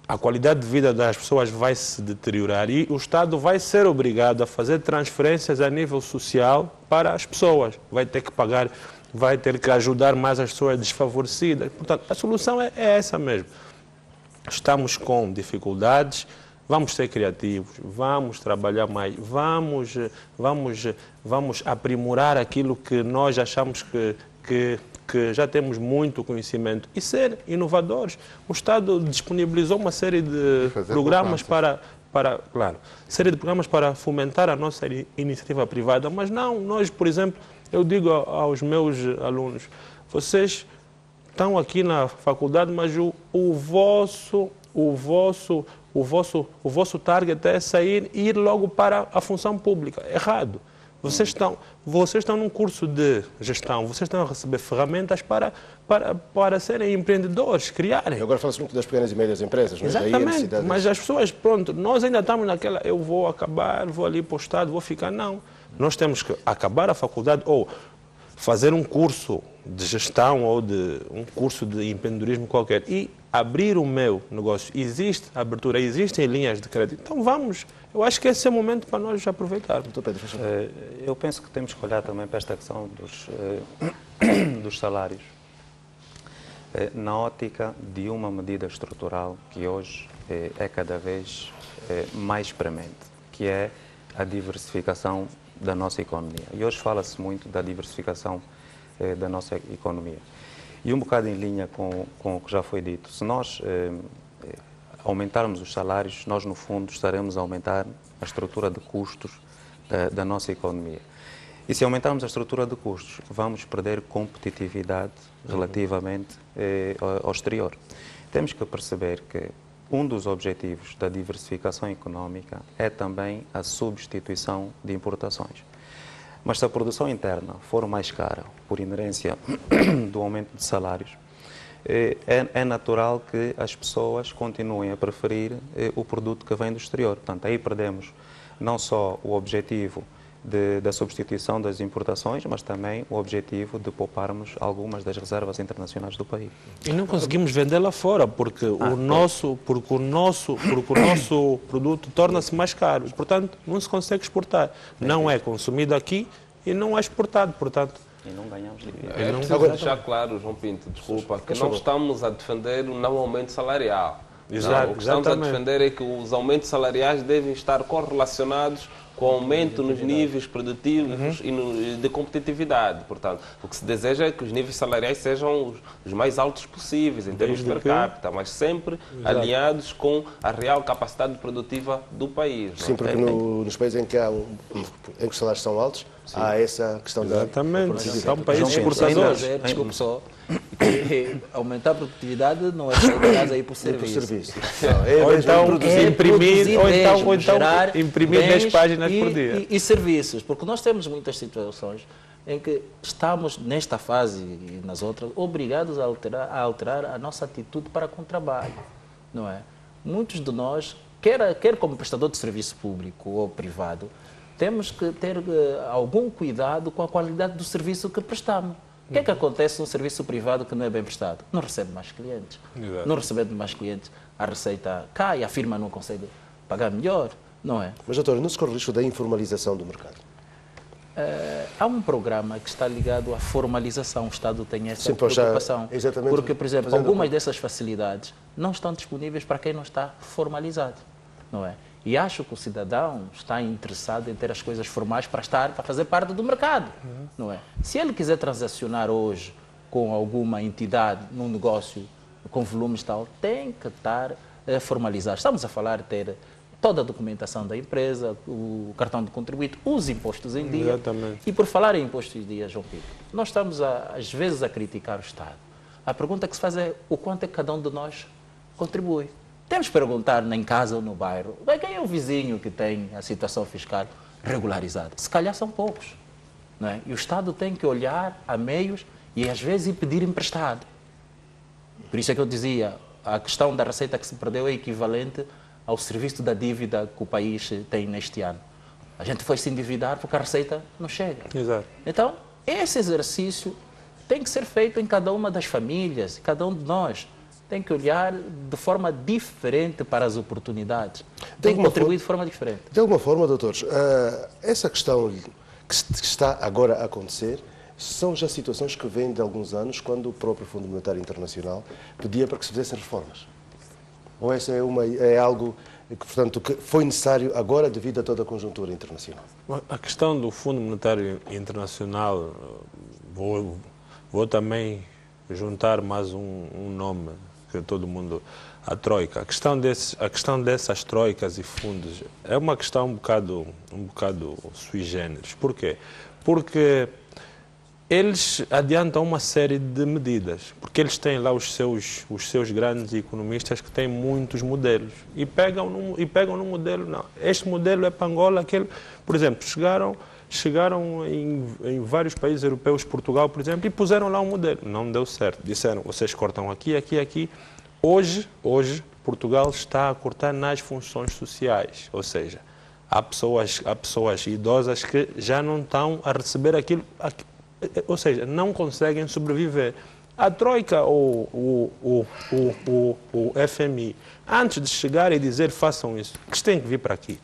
a qualidade de vida das pessoas vai se deteriorar e o Estado vai ser obrigado a fazer transferências a nível social para as pessoas. Vai ter que pagar, vai ter que ajudar mais as pessoas desfavorecidas. Portanto, a solução é essa mesmo. Estamos com dificuldades, vamos ser criativos, vamos trabalhar mais, vamos aprimorar aquilo que nós achamos que já temos muito conhecimento e ser inovadores. O Estado disponibilizou uma série de programas série de programas para fomentar a nossa iniciativa privada, mas não, nós, por exemplo, eu digo aos meus alunos, vocês estão aqui na faculdade, mas o vosso target é sair e ir logo para a função pública. Errado. Vocês estão num curso de gestão, vocês estão a receber ferramentas para serem empreendedores, criarem. Agora fala-se muito das pequenas e médias empresas, não é? Exatamente, mas as pessoas, pronto, nós ainda estamos naquela, eu vou acabar, vou ali para o Estado, vou ficar, não. Nós temos que acabar a faculdade ou fazer um curso de gestão ou um curso de empreendedorismo qualquer e abrir o meu negócio. Existe abertura, existem linhas de crédito. Então vamos, eu acho que esse é o momento para nós aproveitarmos. Eu penso que temos que olhar também para esta questão dos salários na ótica de uma medida estrutural que hoje é cada vez mais premente, que é a diversificação da nossa economia. E hoje fala-se muito da diversificação da nossa economia. E um bocado em linha com o que já foi dito, se nós aumentarmos os salários, nós no fundo estaremos a aumentar a estrutura de custos da nossa economia. E se aumentarmos a estrutura de custos, vamos perder competitividade relativamente ao exterior. Temos que perceber que um dos objetivos da diversificação económica é também a substituição de importações. Mas se a produção interna for mais cara, por inerência do aumento de salários, é natural que as pessoas continuem a preferir o produto que vem do exterior. Portanto, aí perdemos não só o objetivo da substituição das importações, mas também o objetivo de pouparmos algumas das reservas internacionais do país. E não conseguimos vender lá fora, porque o nosso produto torna-se mais caro. Portanto, não se consegue exportar. Não é consumido aqui e não é exportado. Portanto, e não ganhamos dividendos. É preciso deixar claro, João Pinto, desculpa, que não estamos a defender o não aumento salarial. Exato, não, o que estamos a defender é que os aumentos salariais devem estar correlacionados com o aumento nos níveis produtivos e de competitividade. Portanto, o que se deseja é que os níveis salariais sejam os mais altos possíveis em termos per capita, mas sempre alinhados com a real capacidade produtiva do país. Sim, porque nos países em que os salários são altos, há essa questão da produtividade. São países exportadores. Desculpe só. Aumentar a produtividade não é só caso aí por serviço. Ou então imprimir 10 páginas por dia. E serviços, porque nós temos muitas situações em que estamos, nesta fase e nas outras, obrigados a alterar a nossa atitude para com o trabalho. Não é? Muitos de nós, quer como prestador de serviço público ou privado, temos que ter algum cuidado com a qualidade do serviço que prestamos. O que é que acontece num serviço privado que não é bem prestado? Não recebe mais clientes. Exato. Não recebendo mais clientes, a receita cai, a firma não consegue pagar melhor, não é? Mas, doutor, não se corre o risco da informalização do mercado? Há um programa que está ligado à formalização. O Estado tem essa preocupação. Exatamente. Porque, por exemplo, algumas dessas facilidades não estão disponíveis para quem não está formalizado, não é? E acho que o cidadão está interessado em ter as coisas formais para fazer parte do mercado, não é? Se ele quiser transacionar hoje com alguma entidade num negócio com volumes tal, tem que estar formalizado. Estamos a falar de ter toda a documentação da empresa, o cartão de contribuinte, os impostos em dia. Exatamente. E por falar em impostos em dia, João Pedro, nós estamos às vezes a criticar o Estado. A pergunta que se faz é o quanto é que cada um de nós contribui. Temos que perguntar em casa ou no bairro, quem é o vizinho que tem a situação fiscal regularizada? Se calhar são poucos, não é? E o Estado tem que olhar a meios e às vezes pedir emprestado. Por isso é que eu dizia, a questão da receita que se perdeu é equivalente ao serviço da dívida que o país tem neste ano. A gente foi se endividar porque a receita não chega. Exato. Então, esse exercício tem que ser feito em cada uma das famílias, cada um de nós. Tem que olhar de forma diferente para as oportunidades. Tem que contribuir de forma diferente. De alguma forma, doutores, essa questão que está agora a acontecer são já situações que vêm de alguns anos, quando o próprio Fundo Monetário Internacional pedia para que se fizessem reformas. Ou essa é algo que, portanto, que foi necessário agora devido a toda a conjuntura internacional? A questão do Fundo Monetário Internacional, vou também juntar mais um nome que todo mundo, a Troika. A questão dessas troicas e fundos é uma questão um bocado sui generis. Por quê? Porque eles adiantam uma série de medidas, porque eles têm lá os seus grandes economistas que têm muitos modelos e pegam no modelo, não, este modelo é para Angola, aquele, por exemplo, chegaram em vários países europeus, Portugal, por exemplo, e puseram lá um modelo, não deu certo, disseram, vocês cortam aqui, aqui, aqui. Hoje, Portugal está a cortar nas funções sociais, ou seja, há pessoas idosas que já não estão a receber aquilo, ou seja, não conseguem sobreviver. A Troika ou o FMI, antes de chegar e dizer façam isso, eles têm que vir para aqui,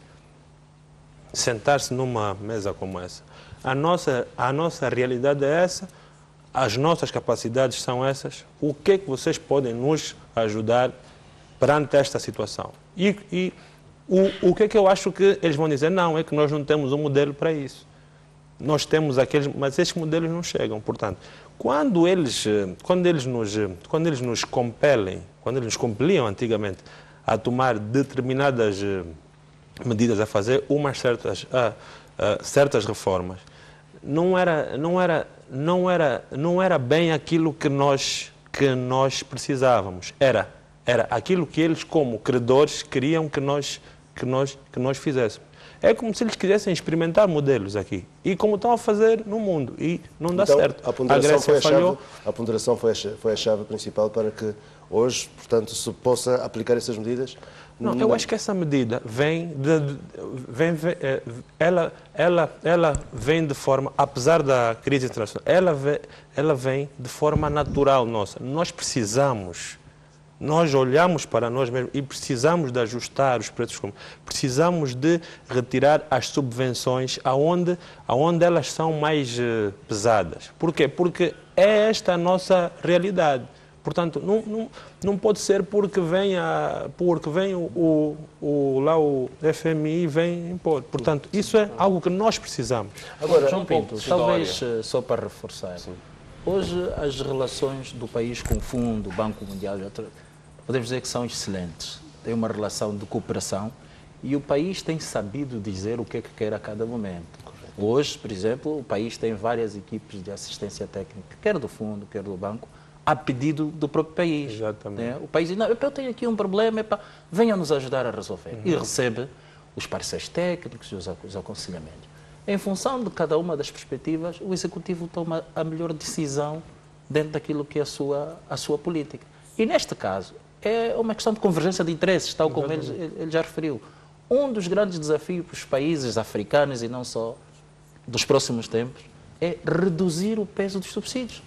sentar-se numa mesa como essa. A nossa realidade é essa, as nossas capacidades são essas, o que é que vocês podem nos ajudar perante esta situação? E o que é que eu acho que eles vão dizer? Não, é que nós não temos um modelo para isso. Nós temos aqueles, mas esses modelos não chegam. Portanto, quando eles nos compeliam antigamente a tomar determinadas medidas, a fazer umas certas reformas, não era bem aquilo que nós precisávamos. Era aquilo que eles, como credores, queriam que nós fizéssemos. É como se eles quisessem experimentar modelos aqui. E como estão a fazer no mundo. E não dá certo. A ponderação foi a chave principal para que hoje, portanto, se possa aplicar essas medidas? Não, eu acho que essa medida ela vem de forma, apesar da crise internacional, ela vem de forma natural nossa. Nós olhamos para nós mesmos e precisamos de ajustar os preços comuns. Precisamos de retirar as subvenções aonde elas são mais pesadas. Por quê? Porque é esta a nossa realidade. Portanto, não pode ser porque vem o FMI e vem impor. Portanto, isso é algo que nós precisamos. Agora, João Pinto, talvez só para reforçar. Sim. Hoje as relações do país com o Fundo, o Banco Mundial, podemos dizer que são excelentes. Tem uma relação de cooperação e o país tem sabido dizer o que é que quer a cada momento. Hoje, por exemplo, o país tem várias equipes de assistência técnica, quer do Fundo, quer do Banco, a pedido do próprio país. Exatamente. Né? O país diz, não, eu tenho aqui um problema, venham nos ajudar a resolver. E recebe os parceiros técnicos e os aconselhamentos. Em função de cada uma das perspectivas, o Executivo toma a melhor decisão dentro daquilo que é a sua política. E neste caso, é uma questão de convergência de interesses, tal como ele já referiu. Um dos grandes desafios para os países africanos, e não só dos próximos tempos, é reduzir o peso dos subsídios.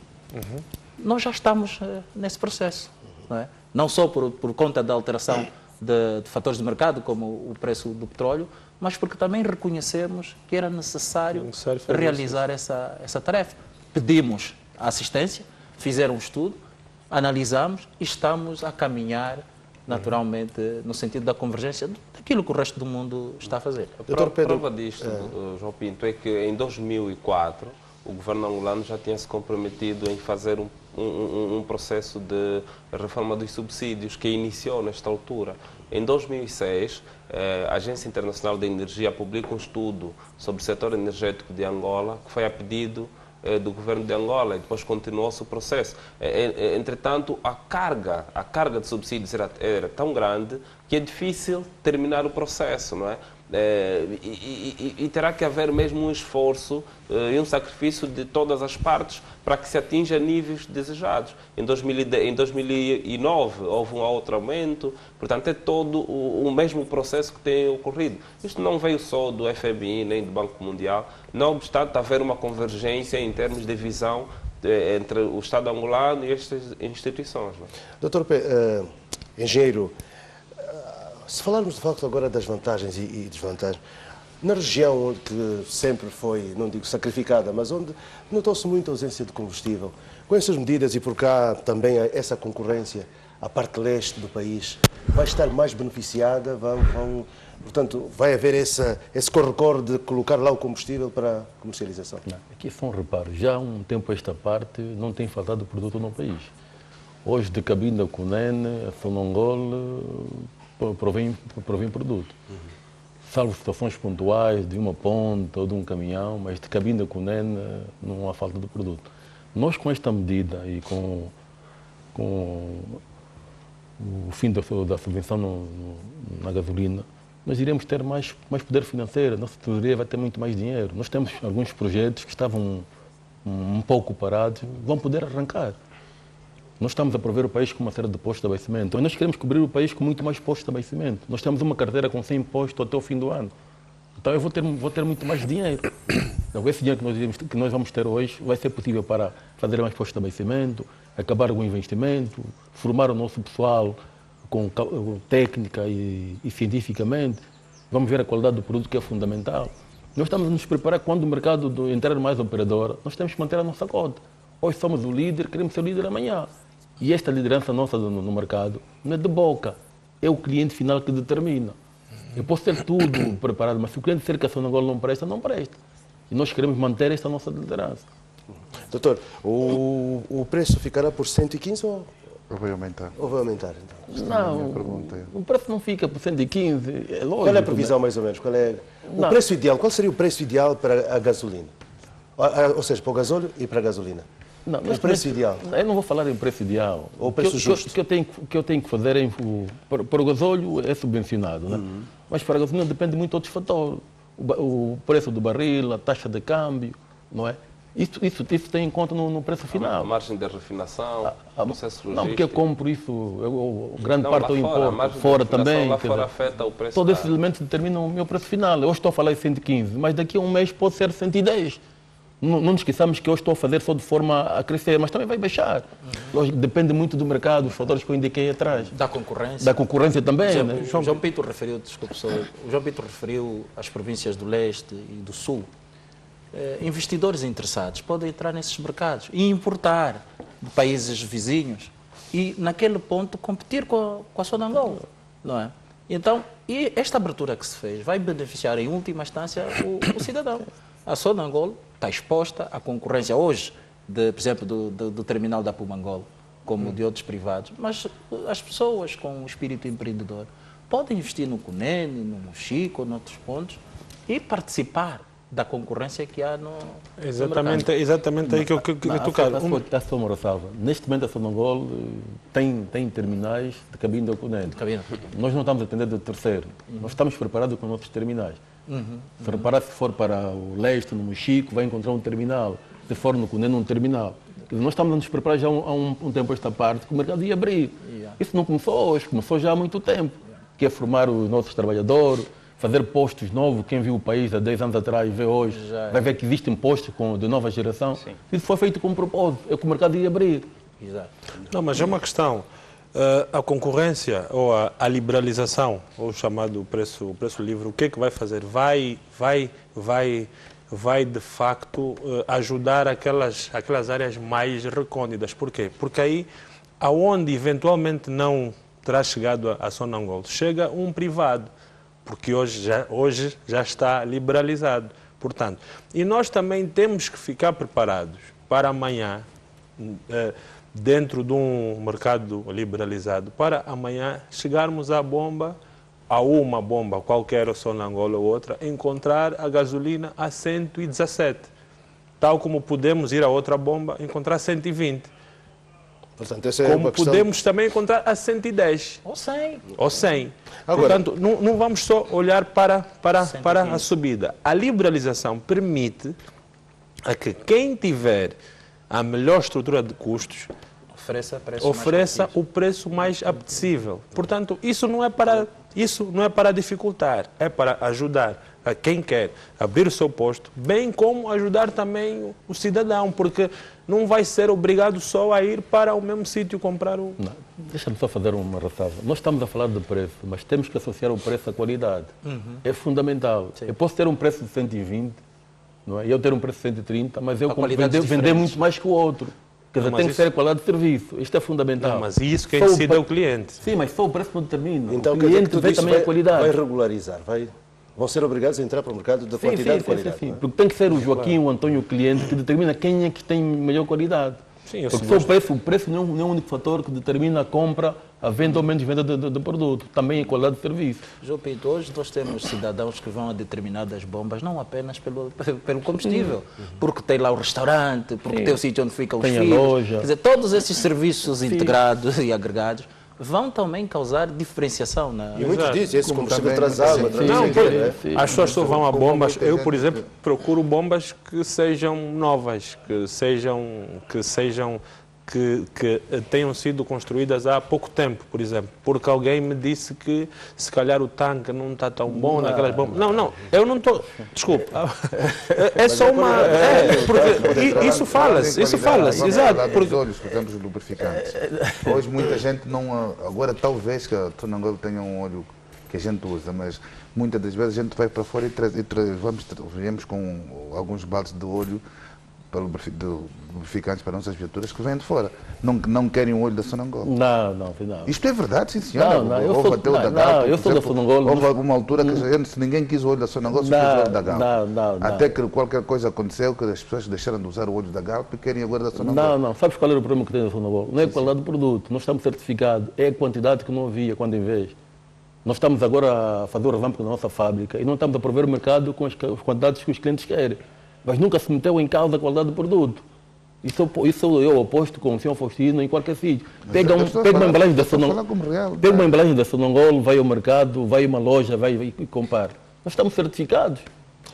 Nós já estamos nesse processo. Não é? Não só por conta da alteração de fatores de mercado, como o preço do petróleo, mas porque também reconhecemos que era necessário realizar essa tarefa. Pedimos a assistência, fizeram um estudo, analisamos e estamos a caminhar naturalmente no sentido da convergência daquilo que o resto do mundo está a fazer. A prova disto, João Pinto, é que em 2004 o governo angolano já tinha se comprometido em fazer um processo de reforma dos subsídios que iniciou nesta altura. Em 2006, a Agência Internacional de Energia publica um estudo sobre o setor energético de Angola, que foi a pedido do governo de Angola, e depois continuou-se o processo. Entretanto, a carga de subsídios era tão grande que é difícil terminar o processo, não é? E terá que haver mesmo um esforço e um sacrifício de todas as partes para que se atinja níveis desejados. Em 2009 houve um outro aumento, portanto é todo o mesmo processo que tem ocorrido. Isto não veio só do FMI nem do Banco Mundial, não obstante haver uma convergência em termos de visão entre o Estado angolano e estas instituições. Dr. P, engenheiro, se falarmos de facto agora das vantagens e desvantagens, na região onde que sempre foi, não digo sacrificada, mas onde notou-se muita ausência de combustível, com essas medidas e por cá também essa concorrência, a parte leste do país vai estar mais beneficiada, portanto, vai haver esse corre-corre de colocar lá o combustível para comercialização? Não, aqui foi um reparo, já há um tempo esta parte não tem faltado produto no país. Hoje de Cabinda, Cunene, Sonangol, provém produto. salvo situações pontuais de uma ponta ou de um caminhão, mas de cabina com NEN não há falta de produto. Nós, com esta medida e com o fim da subvenção na gasolina, nós iremos ter mais poder financeiro, a nossa tesouraria vai ter muito mais dinheiro. Nós temos alguns projetos que estavam um pouco parados, vão poder arrancar. Nós estamos a prover o país com uma série de postos de abastecimento. Nós queremos cobrir o país com muito mais postos de abastecimento. Nós temos uma carteira com 100 postos até o fim do ano. Então eu vou ter muito mais dinheiro. Então, esse dinheiro que nós vamos ter hoje vai ser possível para fazer mais postos de abastecimento, acabar com o investimento, formar o nosso pessoal com técnica e cientificamente. Vamos ver a qualidade do produto, que é fundamental. Nós estamos a nos preparar quando o mercado entrar mais operador, nós temos que manter a nossa cota. Hoje somos o líder, queremos ser o líder amanhã. E esta liderança nossa no mercado não é de boca, é o cliente final que determina. Eu posso ter tudo preparado, mas se o cliente disser que a Sonangol não presta, não presta. E nós queremos manter esta nossa liderança. Doutor, o preço ficará por 115 ou vai aumentar? Ou vai aumentar? Então? Não, o preço não fica por 115, é lógico. Qual é a previsão, mais ou menos? Qual é o preço ideal? Qual seria o preço ideal para a gasolina? Ou seja, para o gasóleo e para a gasolina? Não, o preço ideal? Eu não vou falar em preço ideal. Ou preço justo? O que eu tenho que fazer para o gasóleo é subvencionado, né? Mas para a gasolina depende muito de outros fatores. O preço do barril, a taxa de câmbio, não é? Isso tem em conta no preço final. A margem de refinação, o processo logístico. Não, porque eu compro isso, grande parte eu importo, fora também. Lá fora afeta o preço. Todos esses elementos determinam o meu preço final. Eu hoje estou a falar em 115, mas daqui a um mês pode ser 110. Não nos esqueçamos que hoje estou a fazer só de forma a crescer, mas também vai baixar. Lógico, depende muito do mercado, os fatores que eu indiquei atrás. Da concorrência. Da concorrência também. Exemplo, né? João Pinto referiu, desculpe, o João Pinto referiu as províncias do leste e do sul. Investidores interessados podem entrar nesses mercados e importar de países vizinhos e, naquele ponto, competir com a Sonangol, não é? Então, e esta abertura que se fez vai beneficiar, em última instância, o cidadão. A Sonangol está exposta à concorrência hoje, por exemplo, do terminal da Pumangol, como de outros privados, mas as pessoas com o espírito empreendedor podem investir no Cunene, no Chico, noutros pontos e participar da concorrência que há no mercado. Exatamente aí que eu queria tocar. Só uma ressalva. Neste momento a Sonangol tem terminais de cabine do Cunene. Nós não estamos a atender de terceiro. Nós estamos preparados com nossos terminais. Se reparar, se for para o leste, no Mochico, vai encontrar um terminal. Se for no Cunene, um terminal. Nós estamos a nos preparar já há um tempo esta parte, que o mercado ia abrir. Isso não começou hoje, começou já há muito tempo. Que é formar os nossos trabalhadores, fazer postos novos. Quem viu o país há 10 anos atrás, vê hoje, vai ver que existem postos de nova geração. Sim. Isso foi feito com um propósito, é que o mercado ia abrir. Exato. Não, mas é uma questão. A concorrência ou a liberalização, ou o chamado preço livre, o que é que vai fazer? Vai de facto ajudar aquelas áreas mais recônditas. Por quê? Porque aí, aonde eventualmente não terá chegado a Sonangol, chega um privado, porque hoje já está liberalizado. Portanto, e nós também temos que ficar preparados para amanhã, dentro de um mercado liberalizado, para amanhã chegarmos à bomba, a uma bomba qualquer, ou Sonangol ou outra, encontrar a gasolina a 117, tal como podemos ir a outra bomba encontrar 120. Portanto, essa é como uma questão... podemos também encontrar a 110. Ou 100. Agora, portanto, não vamos só olhar para a subida. A liberalização permite a que quem tiver a melhor estrutura de custos ofereça o preço mais apetecível. Portanto, isso não é para dificultar, é para ajudar a quem quer abrir o seu posto, bem como ajudar também o cidadão, porque não vai ser obrigado só a ir para o mesmo sítio comprar o... Deixa-me só fazer uma ressalva. Nós estamos a falar de preço, mas temos que associar o preço à qualidade. É fundamental. Sim. Eu posso ter um preço de 120, não é? Eu ter um preço de 130, mas eu vender muito mais que o outro. Quer dizer, tem que ser a qualidade de serviço. Isto é fundamental. Não, mas isso quem decide é o cliente. Sim, mas só o preço não determina. Então, o cliente vê também a qualidade. Vai regularizar, vão ser obrigados a entrar para o mercado da quantidade e qualidade. Sim. Porque tem que ser o Joaquim, o Antônio, o cliente, que determina quem é que tem melhor qualidade. Sim, porque só o preço não é o único fator que determina a compra a venda ou menos venda de produto, também a qualidade de serviço. João Pinto, hoje nós temos cidadãos que vão a determinadas bombas, não apenas pelo combustível, porque tem lá o restaurante, porque tem o sítio onde ficam os tem filhos. a loja. Quer dizer, todos esses serviços integrados e agregados vão também causar diferenciação. E muitos dizem, esse combustível atrasado. As pessoas só vão a bombas. Eu, por exemplo, procuro bombas que sejam novas, que tenham sido construídas há pouco tempo, por exemplo. Porque alguém me disse que se calhar o tanque não está tão bom naquelas bombas. Não, eu não estou... Desculpe. É só uma... porque isso fala-se, exato. Porque... olhos que temos lubrificantes. Hoje muita gente não... Agora talvez que a Sonangol tenha um óleo que a gente usa, mas muitas das vezes a gente vai para fora e viemos com alguns baldes de óleo de lubrificantes para nossas viaturas que vêm de fora. Não querem o óleo da Sonangol. Não. Isto é verdade, sim, senhor. Eu sou da Sonangol. Houve alguma altura que se ninguém quis o óleo da Sonangol, só quis o óleo da Galp. Até que qualquer coisa aconteceu, que as pessoas deixaram de usar o óleo da Galp e querem agora da Sonangol. Não. Sabes qual era o problema que tem da Sonangol? Não é a qualidade do produto. Nós estamos certificados. É a quantidade que não havia quando em vez. Nós estamos agora a fazer o revamp da nossa fábrica e não estamos a prover o mercado com as quantidades que os clientes querem. Mas nunca se meteu em causa a qualidade do produto. Isso eu aposto com o senhor Faustino em qualquer sítio. Pega uma embalagem da Sonangol, vai ao mercado, vai a uma loja, vai e compara. Nós estamos certificados.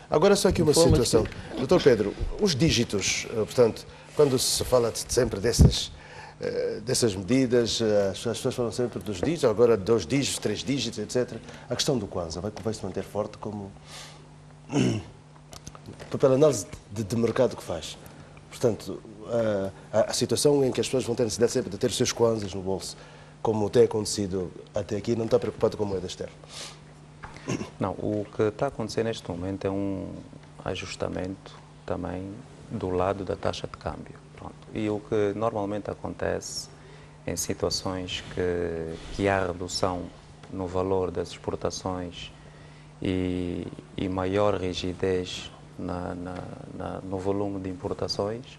Agora só aqui uma situação. Doutor Pedro, os dígitos, portanto, quando se fala sempre dessas medidas, as pessoas falam sempre dos dígitos, agora 2 dígitos, 3 dígitos, etc. A questão do Kwanza vai se manter forte como... pela análise de mercado que faz. Portanto, a situação em que as pessoas vão ter necessidade sempre de ter os seus kwanzas no bolso, como tem acontecido até aqui, não está preocupado com a moeda externa? Não, o que está a acontecer neste momento é um ajustamento também do lado da taxa de câmbio. Pronto. E o que normalmente acontece em situações que há redução no valor das exportações e maior rigidez no volume de importações,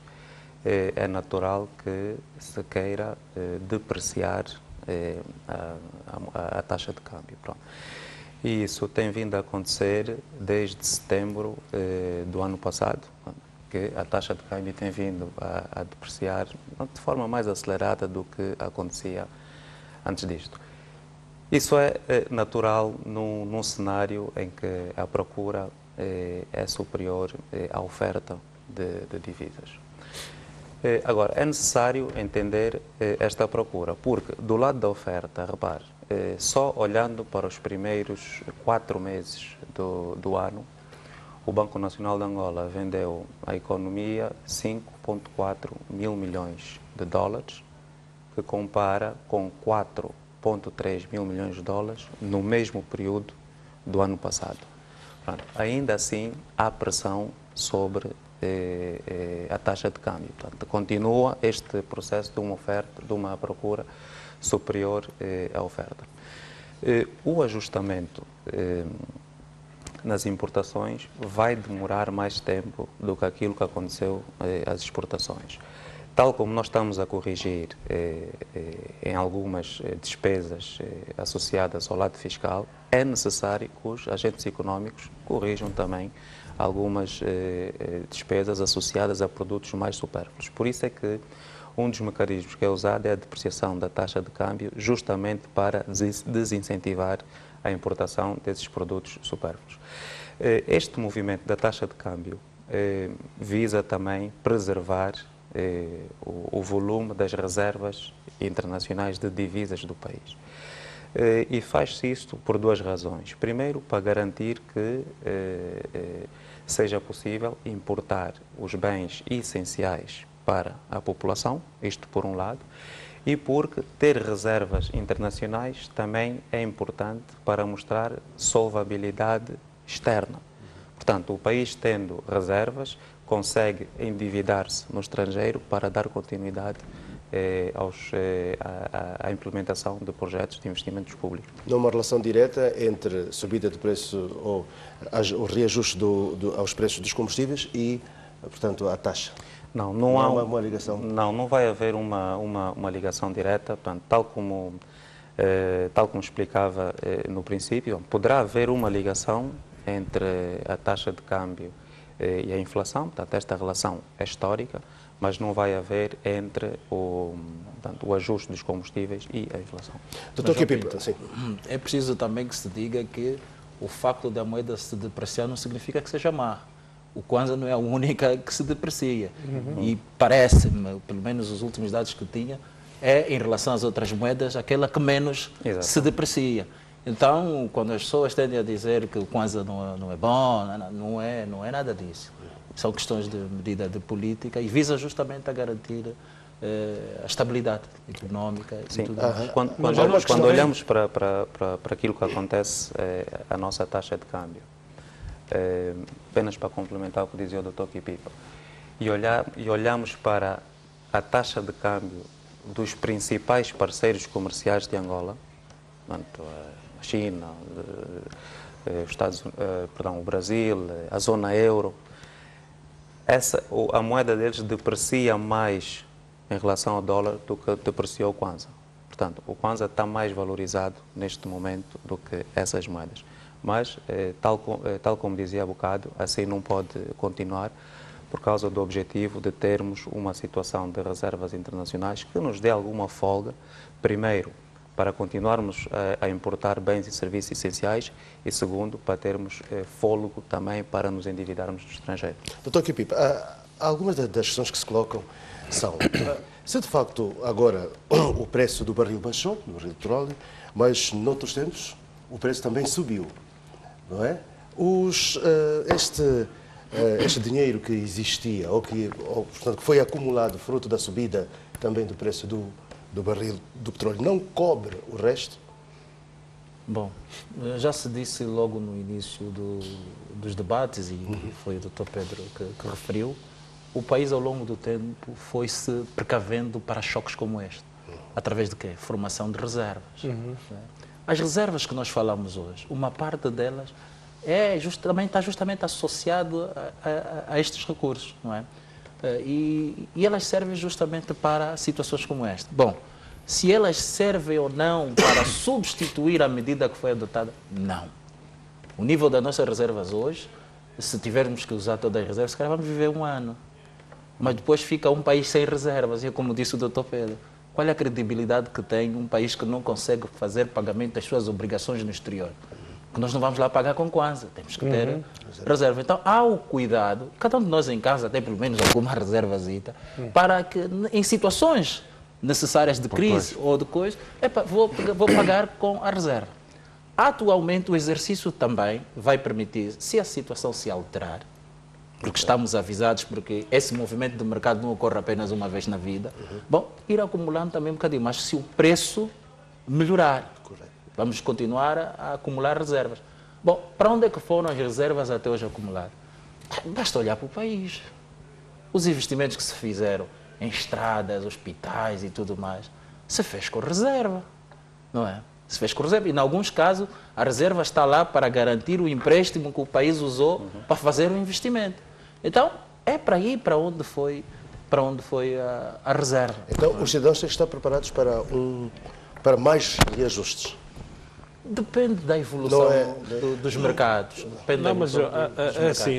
é natural que se queira depreciar a taxa de câmbio. Pronto. E isso tem vindo a acontecer desde setembro do ano passado, que a taxa de câmbio tem vindo a depreciar de forma mais acelerada do que acontecia antes disto. Isso é natural num cenário em que a procura é superior à oferta de divisas. Agora, é necessário entender esta procura, porque do lado da oferta, repare, só olhando para os primeiros 4 meses do ano, o Banco Nacional de Angola vendeu à economia 5,4 mil milhões de dólares, que compara com 4,3 mil milhões de dólares no mesmo período do ano passado. Pronto, ainda assim, há pressão sobre a taxa de câmbio. Portanto, continua este processo de uma procura superior à oferta. O ajustamento nas importações vai demorar mais tempo do que aquilo que aconteceu às exportações. Tal como nós estamos a corrigir em algumas despesas associadas ao lado fiscal, é necessário que os agentes económicos corrijam também algumas despesas associadas a produtos mais supérfluos. Por isso é que um dos mecanismos que é usado é a depreciação da taxa de câmbio, justamente para desincentivar a importação desses produtos supérfluos. Este movimento da taxa de câmbio visa também preservar o volume das reservas internacionais de divisas do país. E faz-se isto por 2 razões. Primeiro, para garantir que seja possível importar os bens essenciais para a população, isto por um lado, e porque ter reservas internacionais também é importante para mostrar solvabilidade externa. Portanto, o país tendo reservas consegue endividar-se no estrangeiro para dar continuidade à implementação de projetos de investimentos públicos. Não há uma relação direta entre subida de preço ou o reajuste aos preços dos combustíveis e, portanto, a taxa? Não há uma ligação? Não vai haver uma ligação direta. Portanto, tal como Tal como explicava no princípio, poderá haver uma ligação entre a taxa de câmbio e a inflação, portanto, esta relação é histórica, mas não vai haver entre o ajuste dos combustíveis e a inflação. Doutor Kipip, sim. É preciso também que se diga que o facto da moeda se depreciar não significa que seja má. O Kwanza não é a única que se deprecia. E parece-me, pelo menos os últimos dados que tinha, é em relação às outras moedas aquela que menos se deprecia. Então, quando as pessoas tendem a dizer que o Kwanza não é bom, não é nada disso. São questões de medida de política e visa justamente a garantir a estabilidade económica e tudo mais. Quando olhamos para aquilo que acontece, a nossa taxa de câmbio, apenas para complementar o que dizia o Dr. Kipipa, e olhamos para a taxa de câmbio dos principais parceiros comerciais de Angola, portanto, a China, o Brasil, a zona euro, a moeda deles deprecia mais em relação ao dólar do que depreciou o Kwanza. Portanto, o Kwanza está mais valorizado neste momento do que essas moedas. Mas, tal como dizia há bocado, assim não pode continuar por causa do objetivo de termos uma situação de reservas internacionais que nos dê alguma folga, primeiro, para continuarmos a importar bens e serviços essenciais e, segundo, para termos fôlego também para nos endividarmos no estrangeiro. Dr. Kipip, algumas das questões que se colocam são, se de facto agora o preço do barril baixou, no barril de petróleo, mas noutros tempos o preço também subiu, não é? Este dinheiro que existia, portanto, que foi acumulado fruto da subida também do preço do barril do petróleo, não cobre o resto? Bom, já se disse logo no início dos debates, e foi o Dr. Pedro que referiu, o país ao longo do tempo foi se precavendo para choques como este. Através de quê? Formação de reservas. As reservas que nós falamos hoje, uma parte delas está justamente associado a estes recursos, não é? E elas servem justamente para situações como esta. Bom, se elas servem ou não para substituir a medida que foi adotada, não. O nível das nossas reservas hoje, se tivermos que usar todas as reservas, se calhar vamos viver um ano. Mas depois fica um país sem reservas, e como disse o Dr. Pedro, qual é a credibilidade que tem um país que não consegue fazer pagamento das suas obrigações no exterior? Que nós não vamos lá pagar com Kwanza, temos que ter reserva. Então, há o cuidado, cada um de nós em casa tem pelo menos alguma reservazita, para que em situações necessárias de crise ou de coisa, vou pagar com a reserva. Atualmente, o exercício também vai permitir, se a situação se alterar, porque estamos avisados, porque esse movimento de mercado não ocorre apenas uma vez na vida, bom, ir acumulando também um bocadinho, mas se o preço melhorar, vamos continuar a acumular reservas. Bom, para onde é que foram as reservas até hoje acumuladas? Basta olhar para o país. Os investimentos que se fizeram em estradas, hospitais e tudo mais, se fez com reserva, não é? Se fez com reserva. E, em alguns casos, a reserva está lá para garantir o empréstimo que o país usou para fazer o investimento. Então, é para ir para onde foi a reserva. Então, os cidadãos têm que estar preparados para mais reajustes? Depende da evolução dos mercados. Depende da evolução dos mercados. Assim,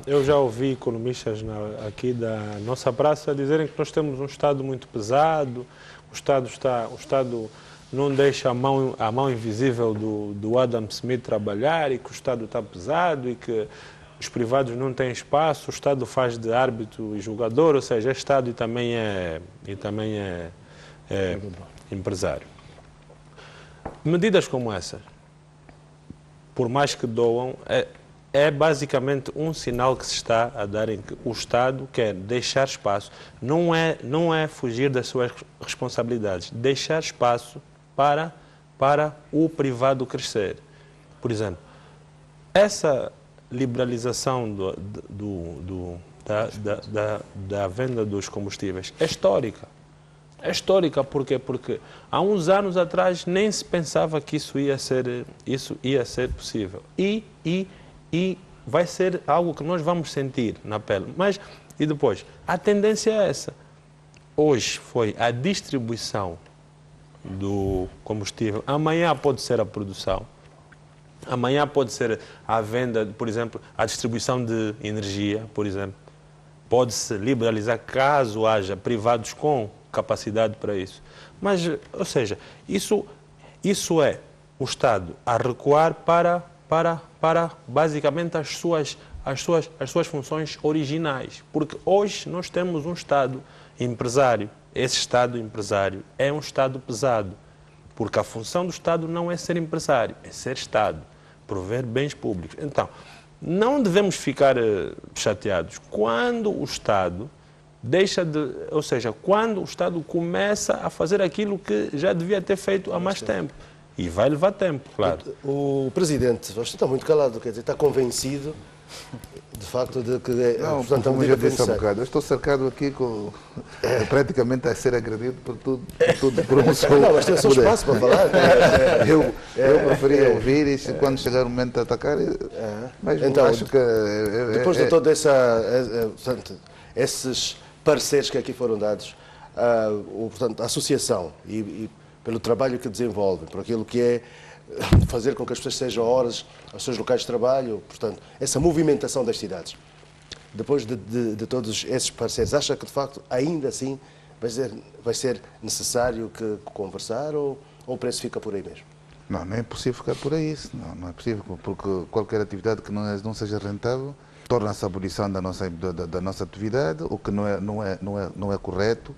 eu já ouvi economistas aqui da nossa praça dizerem que nós temos um Estado muito pesado, o Estado não deixa a mão invisível do Adam Smith trabalhar, e que o Estado está pesado e que os privados não têm espaço, o Estado faz de árbitro e julgador, ou seja, é Estado e também é empresário. Medidas como essas, por mais que doam, é basicamente um sinal que se está a dar em que o Estado quer deixar espaço, não é fugir das suas responsabilidades, deixar espaço para o privado crescer. Por exemplo, essa liberalização da venda dos combustíveis é histórica. É histórica porque há uns anos atrás nem se pensava que isso ia ser possível. E vai ser algo que nós vamos sentir na pele. Mas, e depois, a tendência é essa. Hoje foi a distribuição do combustível, amanhã pode ser a produção, amanhã pode ser a venda, por exemplo, a distribuição de energia, por exemplo. Pode-se liberalizar caso haja privados com capacidade para isso. Mas, ou seja, isso é o Estado a recuar para basicamente as suas funções originais. Porque hoje nós temos um Estado empresário. Esse Estado empresário é um Estado pesado. Porque a função do Estado não é ser empresário, é ser Estado, prover bens públicos. Então, não devemos ficar chateados quando o Estado ou seja, quando o Estado começa a fazer aquilo que já devia ter feito há mais tempo. E vai levar tempo, claro. O Presidente, você está muito calado, quer dizer, está convencido de facto de que... Não, como eu já disse há bocado, eu estou cercado aqui praticamente a ser agredido por tudo por um só. Não, mas tem o seu espaço para falar. Eu preferia ouvir e quando chegar o momento de atacar, mas então, acho que... Depois de toda esses pareceres que aqui foram dados, portanto, a associação e pelo trabalho que desenvolve, por aquilo que é fazer com que as pessoas sejam horas aos seus locais de trabalho, portanto, essa movimentação das cidades. Depois de todos esses parceiros, acha que de facto ainda assim vai ser necessário que conversar ou o preço fica por aí mesmo? Não é possível ficar por aí, não é possível, porque qualquer atividade que não seja rentável torna-se a abolição da nossa atividade, o que não é correto.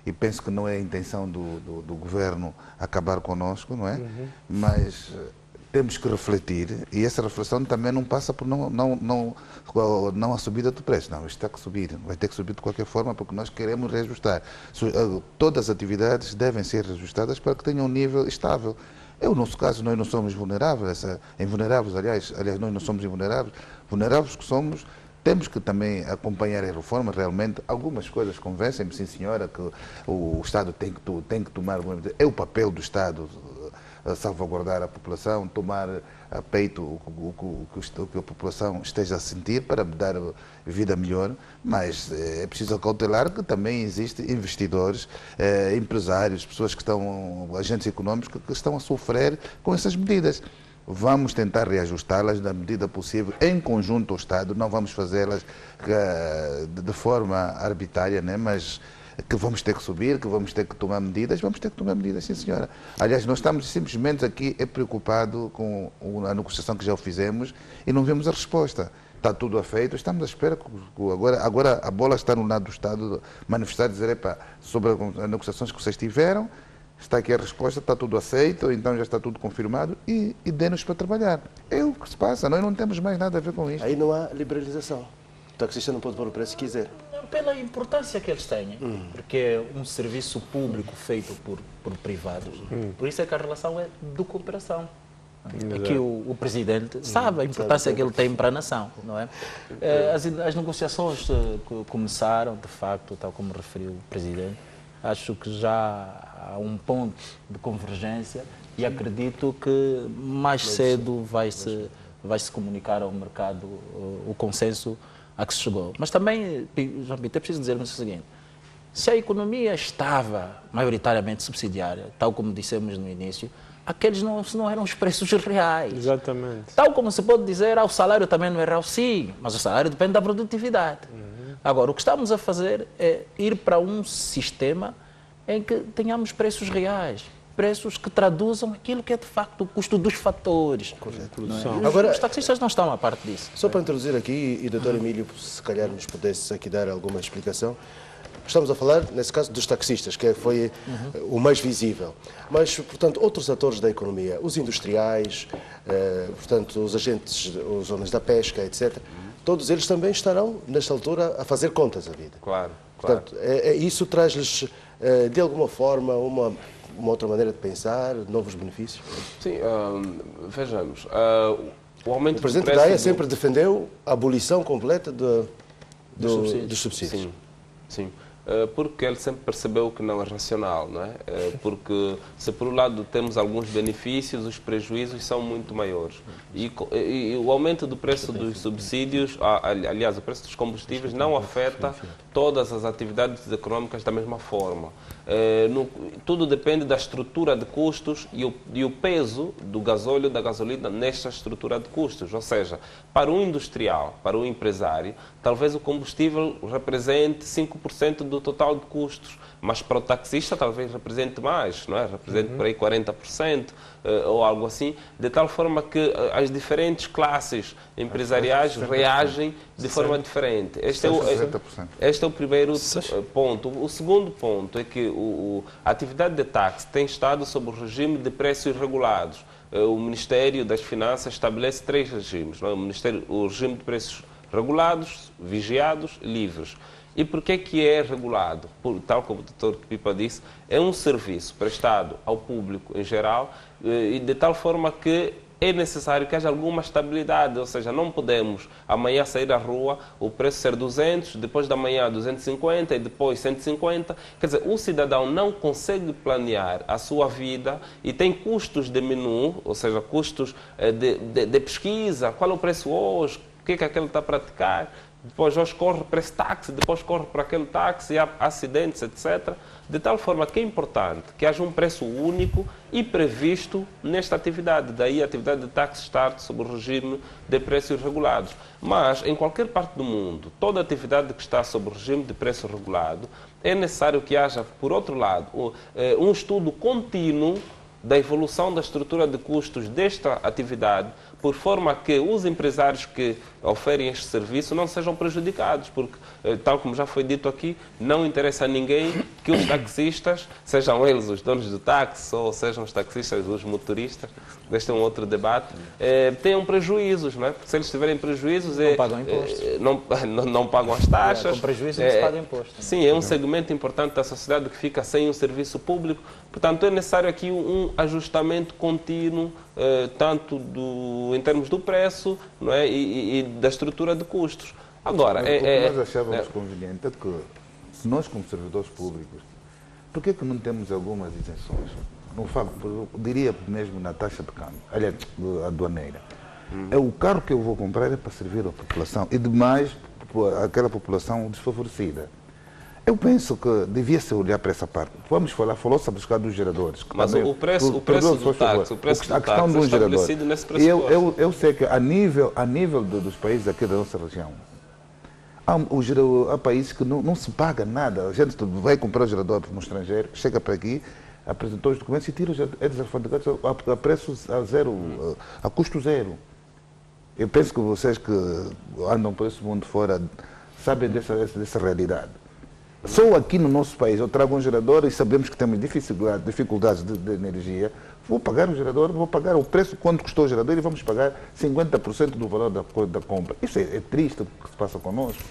E penso que não é a intenção do governo acabar conosco, não é? Mas temos que refletir, e essa reflexão também não passa por não a subida do preço. Não, isto tem que subir, vai ter que subir de qualquer forma, porque nós queremos reajustar. Todas as atividades devem ser reajustadas para que tenham um nível estável. No nosso caso, nós não somos vulneráveis, aliás, nós não somos invulneráveis. Vulneráveis que somos, temos que também acompanhar a reforma, realmente. Algumas coisas convencem-me, sim senhora, que o Estado tem que tomar... É o papel do Estado salvaguardar a população, tomar a peito o que a população esteja a sentir para dar vida melhor, mas é preciso cautelar que também existem investidores, empresários, pessoas que estão, agentes económicos, que estão a sofrer com essas medidas. Vamos tentar reajustá-las na medida possível, em conjunto ao Estado, não vamos fazê-las de forma arbitrária, né? Mas que vamos ter que subir, que vamos ter que tomar medidas, sim senhora. Aliás, nós estamos simplesmente aqui preocupados com a negociação que já fizemos e não vemos a resposta. Está tudo feito, estamos à espera, agora a bola está no lado do Estado, manifestar, dizer, sobre as negociações que vocês tiveram, está aqui a resposta, está tudo aceito, então já está tudo confirmado e dê-nos para trabalhar. É o que se passa, nós não temos mais nada a ver com isto. Aí não há liberalização. O taxista não pode pôr o preço que quiser. Pela importância que eles têm, porque é um serviço público feito por privados. Por isso é que a relação é de cooperação. Aqui o Presidente sabe a importância que ele tem para a nação, não é? As negociações que começaram, de facto, tal como referiu o Presidente, acho que já há um ponto de convergência e acredito que mais cedo vai-se comunicar ao mercado o consenso a que se chegou. Mas também, João Vitor, é preciso dizer-nos o seguinte: se a economia estava maioritariamente subsidiária, tal como dissemos no início, aqueles não eram os preços reais. Exatamente. Tal como se pode dizer, o salário também não é real, sim, mas o salário depende da produtividade. Agora, o que estamos a fazer é ir para um sistema em que tenhamos preços reais, preços que traduzam aquilo que é de facto o custo dos fatores. Não é? Agora, os taxistas não estão à parte disso. Só para introduzir aqui, e o Dr. Emílio, se calhar nos pudesse aqui dar alguma explicação, estamos a falar, nesse caso, dos taxistas, que foi o mais visível. Mas, portanto, outros atores da economia, os industriais, portanto, os agentes, os homens da pesca, etc., todos eles também estarão, nesta altura, a fazer contas à vida. Claro. Portanto, isso traz-lhes, de alguma forma, uma outra maneira de pensar, novos benefícios? Sim, vejamos. O aumento do Presidente da AIA sempre defendeu a abolição completa dos subsídios. Sim. porque ele sempre percebeu que não é racional, não é? Porque se por um lado temos alguns benefícios, os prejuízos são muito maiores. E o aumento do preço dos subsídios, aliás, o preço dos combustíveis não afeta todas as atividades econômicas da mesma forma. Tudo depende da estrutura de custos e o peso do gasóleo, da gasolina nesta estrutura de custos. Ou seja, para o industrial, para o empresário, talvez o combustível represente 5% do total de custos, mas para o taxista talvez represente mais, não é? Represente por aí 40% ou algo assim, de tal forma que as diferentes classes empresariais reagem de forma diferente. Este é o primeiro ponto. O segundo ponto é que a atividade de táxi tem estado sob o regime de preços regulados. O Ministério das Finanças estabelece 3 regimes, não é? O regime de preços regulados, vigiados, livres. E por que é regulado? Tal como o Dr. Pipa disse, é um serviço prestado ao público em geral e de tal forma que é necessário que haja alguma estabilidade, ou seja, não podemos amanhã sair à rua, o preço ser 200, depois da manhã 250 e depois 150. Quer dizer, o cidadão não consegue planear a sua vida e tem custos de menu, ou seja, custos de pesquisa, qual é o preço hoje, o que é que aquele está a praticar. Depois hoje corre para esse táxi, depois corre para aquele táxi, há acidentes, etc. De tal forma que é importante que haja um preço único e previsto nesta atividade. Daí a atividade de táxi estar sob o regime de preços regulados. Mas, em qualquer parte do mundo, toda atividade que está sob o regime de preço regulado, é necessário que haja, por outro lado, um estudo contínuo da evolução da estrutura de custos desta atividade, por forma a que os empresários que oferem este serviço não sejam prejudicados, porque, tal como já foi dito aqui, não interessa a ninguém que os taxistas, sejam eles os donos do táxi ou sejam os taxistas os motoristas, este é um outro debate, tenham prejuízos, não é? Porque se eles tiverem prejuízos... Não pagam impostos. Não pagam as taxas. Com prejuízo não se paga imposto. Sim, é um segmento importante da sociedade que fica sem um serviço público. Portanto, é necessário aqui um ajustamento contínuo, tanto em termos do preço, não é? e da estrutura de custos. Agora, o que nós achávamos conveniente é que, se nós como servidores públicos, por que não temos algumas isenções? Eu diria mesmo na taxa de câmbio, aliás, aduaneira. É o carro que eu vou comprar é para servir a população e demais aquela população desfavorecida. Eu penso que devia-se olhar para essa parte. Falou-se a buscar dos geradores. Mas também, o preço do táxi é estabelecido nesse pressuposto. Eu sei que a nível dos países aqui da nossa região, há países que não se paga nada. A gente vai comprar o gerador no estrangeiro, chega para aqui, apresentou os documentos e tira eles alfabetizados a preço zero, a custo zero. Eu penso que vocês que andam por esse mundo fora sabem dessa realidade. Só aqui no nosso país eu trago um gerador e sabemos que temos dificuldades de energia. Vou pagar o gerador, vou pagar o preço quanto custou o gerador e vamos pagar 50% do valor da compra. Isso é triste o que se passa connosco.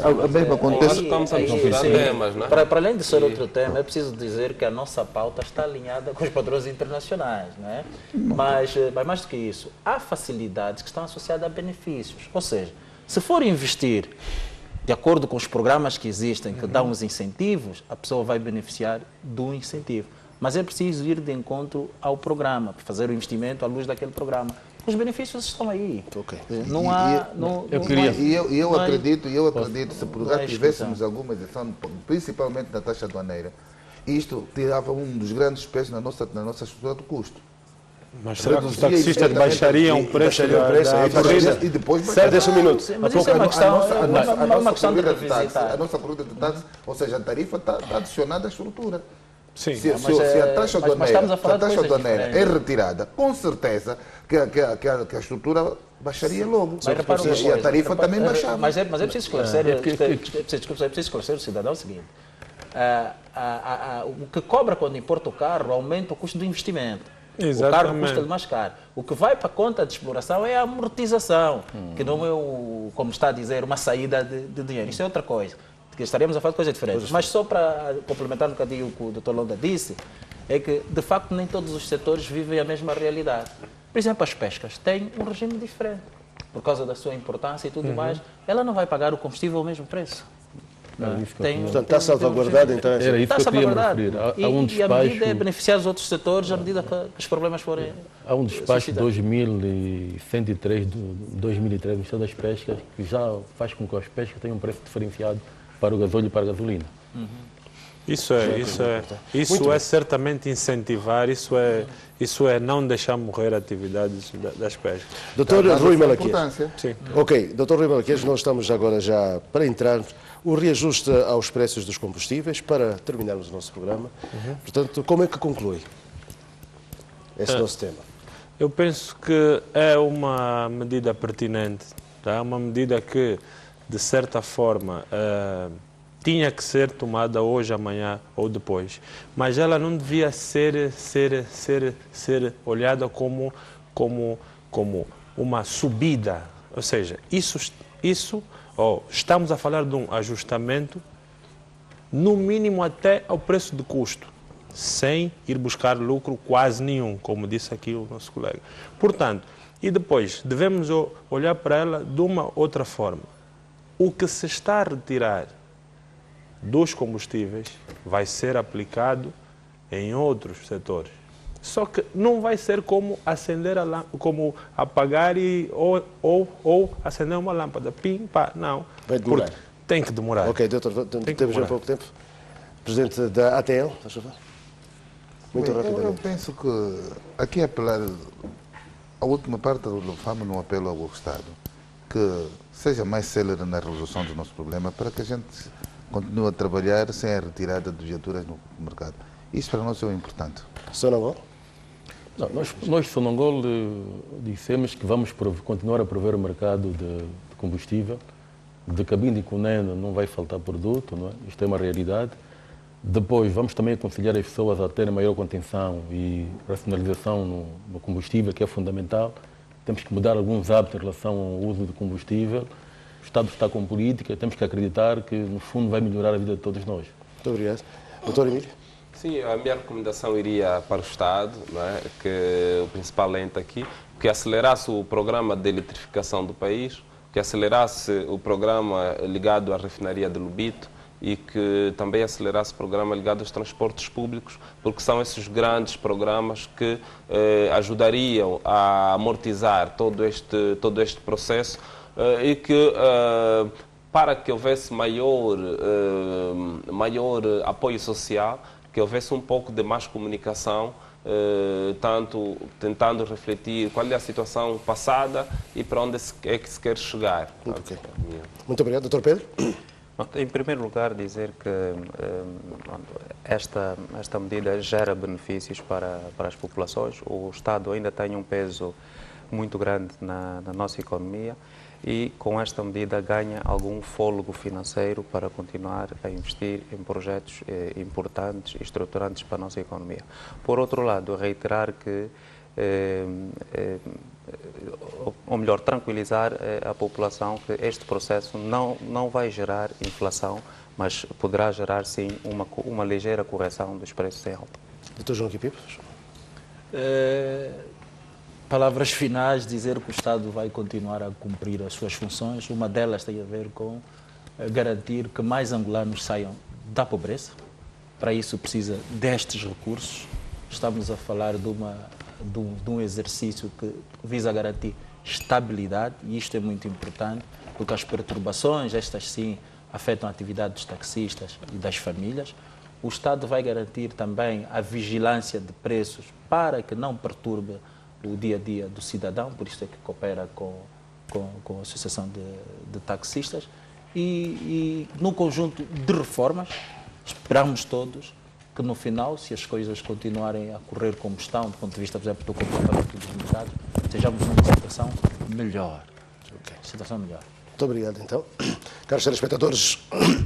A mesma acontece. Estamos a misturar temas, não é? Para além de ser outro tema, é preciso dizer que a nossa pauta está alinhada com os padrões internacionais, não é? Mas mais do que isso, há facilidades que estão associadas a benefícios. Ou seja, se for investir de acordo com os programas que existem, que dão os incentivos, a pessoa vai beneficiar do incentivo. Mas é preciso ir de encontro ao programa, fazer o investimento à luz daquele programa. Os benefícios estão aí. Okay. Não há... Eu acredito, se por lugar tivéssemos alguma isenção, principalmente na taxa aduaneira, isto tirava um dos grandes pesos na nossa estrutura do custo. Mas será que os taxistas baixariam o preço da corrida? E depois deixa um minuto. Mas isso é uma questão de revisitar. A nossa corrida de táxi, ou seja, a tarifa está adicionada à estrutura. Sim. Se a taxa aduaneira é retirada, com certeza que a estrutura baixaria logo. E a tarifa também baixava. Mas é preciso esclarecer o cidadão o seguinte. O que cobra quando importa o carro aumenta o custo do investimento. Exatamente. O carro custa mais caro. O que vai para a conta de exploração é a amortização, que não é, como está a dizer, uma saída de dinheiro. Isso é outra coisa. Que estaremos a falar de coisas diferentes. Mas só para complementar um bocadinho o que o Dr. Londa disse, é que, de facto, nem todos os setores vivem a mesma realidade. Por exemplo, as pescas têm um regime diferente. Por causa da sua importância e tudo mais, ela não vai pagar o combustível ao mesmo preço. Portanto, está salvaguardado, então. Era isso que eu queria me referir. E a medida é beneficiar os outros setores à medida que os problemas forem... Há um despacho de 2103 de 2003 do Ministério das Pescas que já faz com que as pescas tenham um preço diferenciado para o gasóleo e para a gasolina. Isso é certamente incentivar, isso é não deixar morrer atividades das pescas. Doutor Rui Malaquias. Sim. Ok, doutor Rui Malaquias, nós estamos agora já para entrarmos o reajuste aos preços dos combustíveis para terminarmos o nosso programa. Portanto, como é que conclui esse nosso tema? Eu penso que é uma medida pertinente, tá? Uma medida que, de certa forma, tinha que ser tomada hoje, amanhã ou depois. Mas ela não devia ser olhada como uma subida. Ou seja, estamos a falar de um ajustamento, no mínimo até ao preço de custo, sem ir buscar lucro quase nenhum, como disse aqui o nosso colega. Portanto, e depois, devemos olhar para ela de uma outra forma. O que se está a retirar dos combustíveis vai ser aplicado em outros setores. Só que não vai ser como acender como apagar ou acender uma lâmpada. Pim, pá, não. Vai demorar. Tem que demorar. Ok, doutor, temos já pouco tempo. Presidente da ATL, faz favor. Muito rapidamente. Eu penso que aqui apelar, a última parte do FAM no apelo ao Estado, que seja mais célere na resolução do nosso problema para que a gente continue a trabalhar sem a retirada de viaturas no mercado. Isso para nós é o importante. Sonangol? Não, nós Sonangol, dissemos que vamos continuar a prover o mercado de combustível. De cabine e conena não vai faltar produto, não é? Isto é uma realidade. Depois vamos também aconselhar as pessoas a terem maior contenção e racionalização no combustível, que é fundamental. Temos que mudar alguns hábitos em relação ao uso de combustível. O Estado está com política, temos que acreditar que, no fundo, vai melhorar a vida de todos nós. Muito obrigado. Doutor Emílio? Sim, a minha recomendação iria para o Estado, não é? Que o principal ente aqui, que acelerasse o programa de eletrificação do país, que acelerasse o programa ligado à refinaria de Lubito e que também acelerasse o programa ligado aos transportes públicos, porque são esses grandes programas que ajudariam a amortizar todo este processo e que, para que houvesse maior apoio social, que houvesse um pouco de mais comunicação, tanto tentando refletir qual é a situação passada e para onde é que se quer chegar. Okay. Muito obrigado. Doutor Pedro? Em primeiro lugar, dizer que esta medida gera benefícios para as populações. O Estado ainda tem um peso muito grande na nossa economia e com esta medida ganha algum fôlego financeiro para continuar a investir em projetos importantes e estruturantes para a nossa economia. Por outro lado, reiterar que, ou melhor, tranquilizar a população que este processo não vai gerar inflação, mas poderá gerar sim uma ligeira correção dos preços em alta. Dr. João Quipipo? Palavras finais, dizer que o Estado vai continuar a cumprir as suas funções. Uma delas tem a ver com garantir que mais angolanos saiam da pobreza. Para isso precisa destes recursos. Estamos a falar de um exercício que visa garantir estabilidade, e isto é muito importante, porque as perturbações, estas sim, afetam a atividade dos taxistas e das famílias. O Estado vai garantir também a vigilância de preços para que não perturbe o dia a dia do cidadão, por isso é que coopera com a Associação de Taxistas. E no conjunto de reformas, esperamos todos que no final, se as coisas continuarem a correr como estão, do ponto de vista, por exemplo, do comportamento dos mercados, sejamos numa situação melhor. Situação melhor. Muito obrigado, então. Caros telespectadores,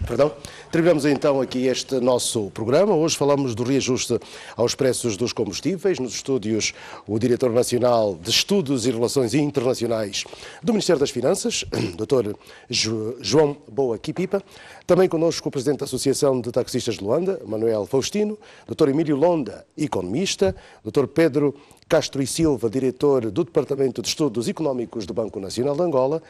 perdão, terminamos então aqui este nosso programa. Hoje falamos do reajuste aos preços dos combustíveis. Nos estúdios, o Diretor Nacional de Estudos e Relações Internacionais do Ministério das Finanças, Dr. João Boa Quipipa. Também connosco o Presidente da Associação de Taxistas de Luanda, Manuel Faustino, Dr. Emílio Londa, economista, Dr. Pedro Castro e Silva, Diretor do Departamento de Estudos Económicos do Banco Nacional de Angola,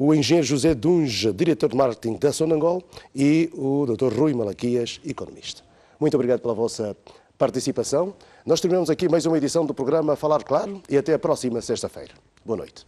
o engenheiro José Dunge, diretor de marketing da Sonangol, e o Dr. Rui Malaquias, economista. Muito obrigado pela vossa participação. Nós terminamos aqui mais uma edição do programa Falar Claro e até a próxima sexta-feira. Boa noite.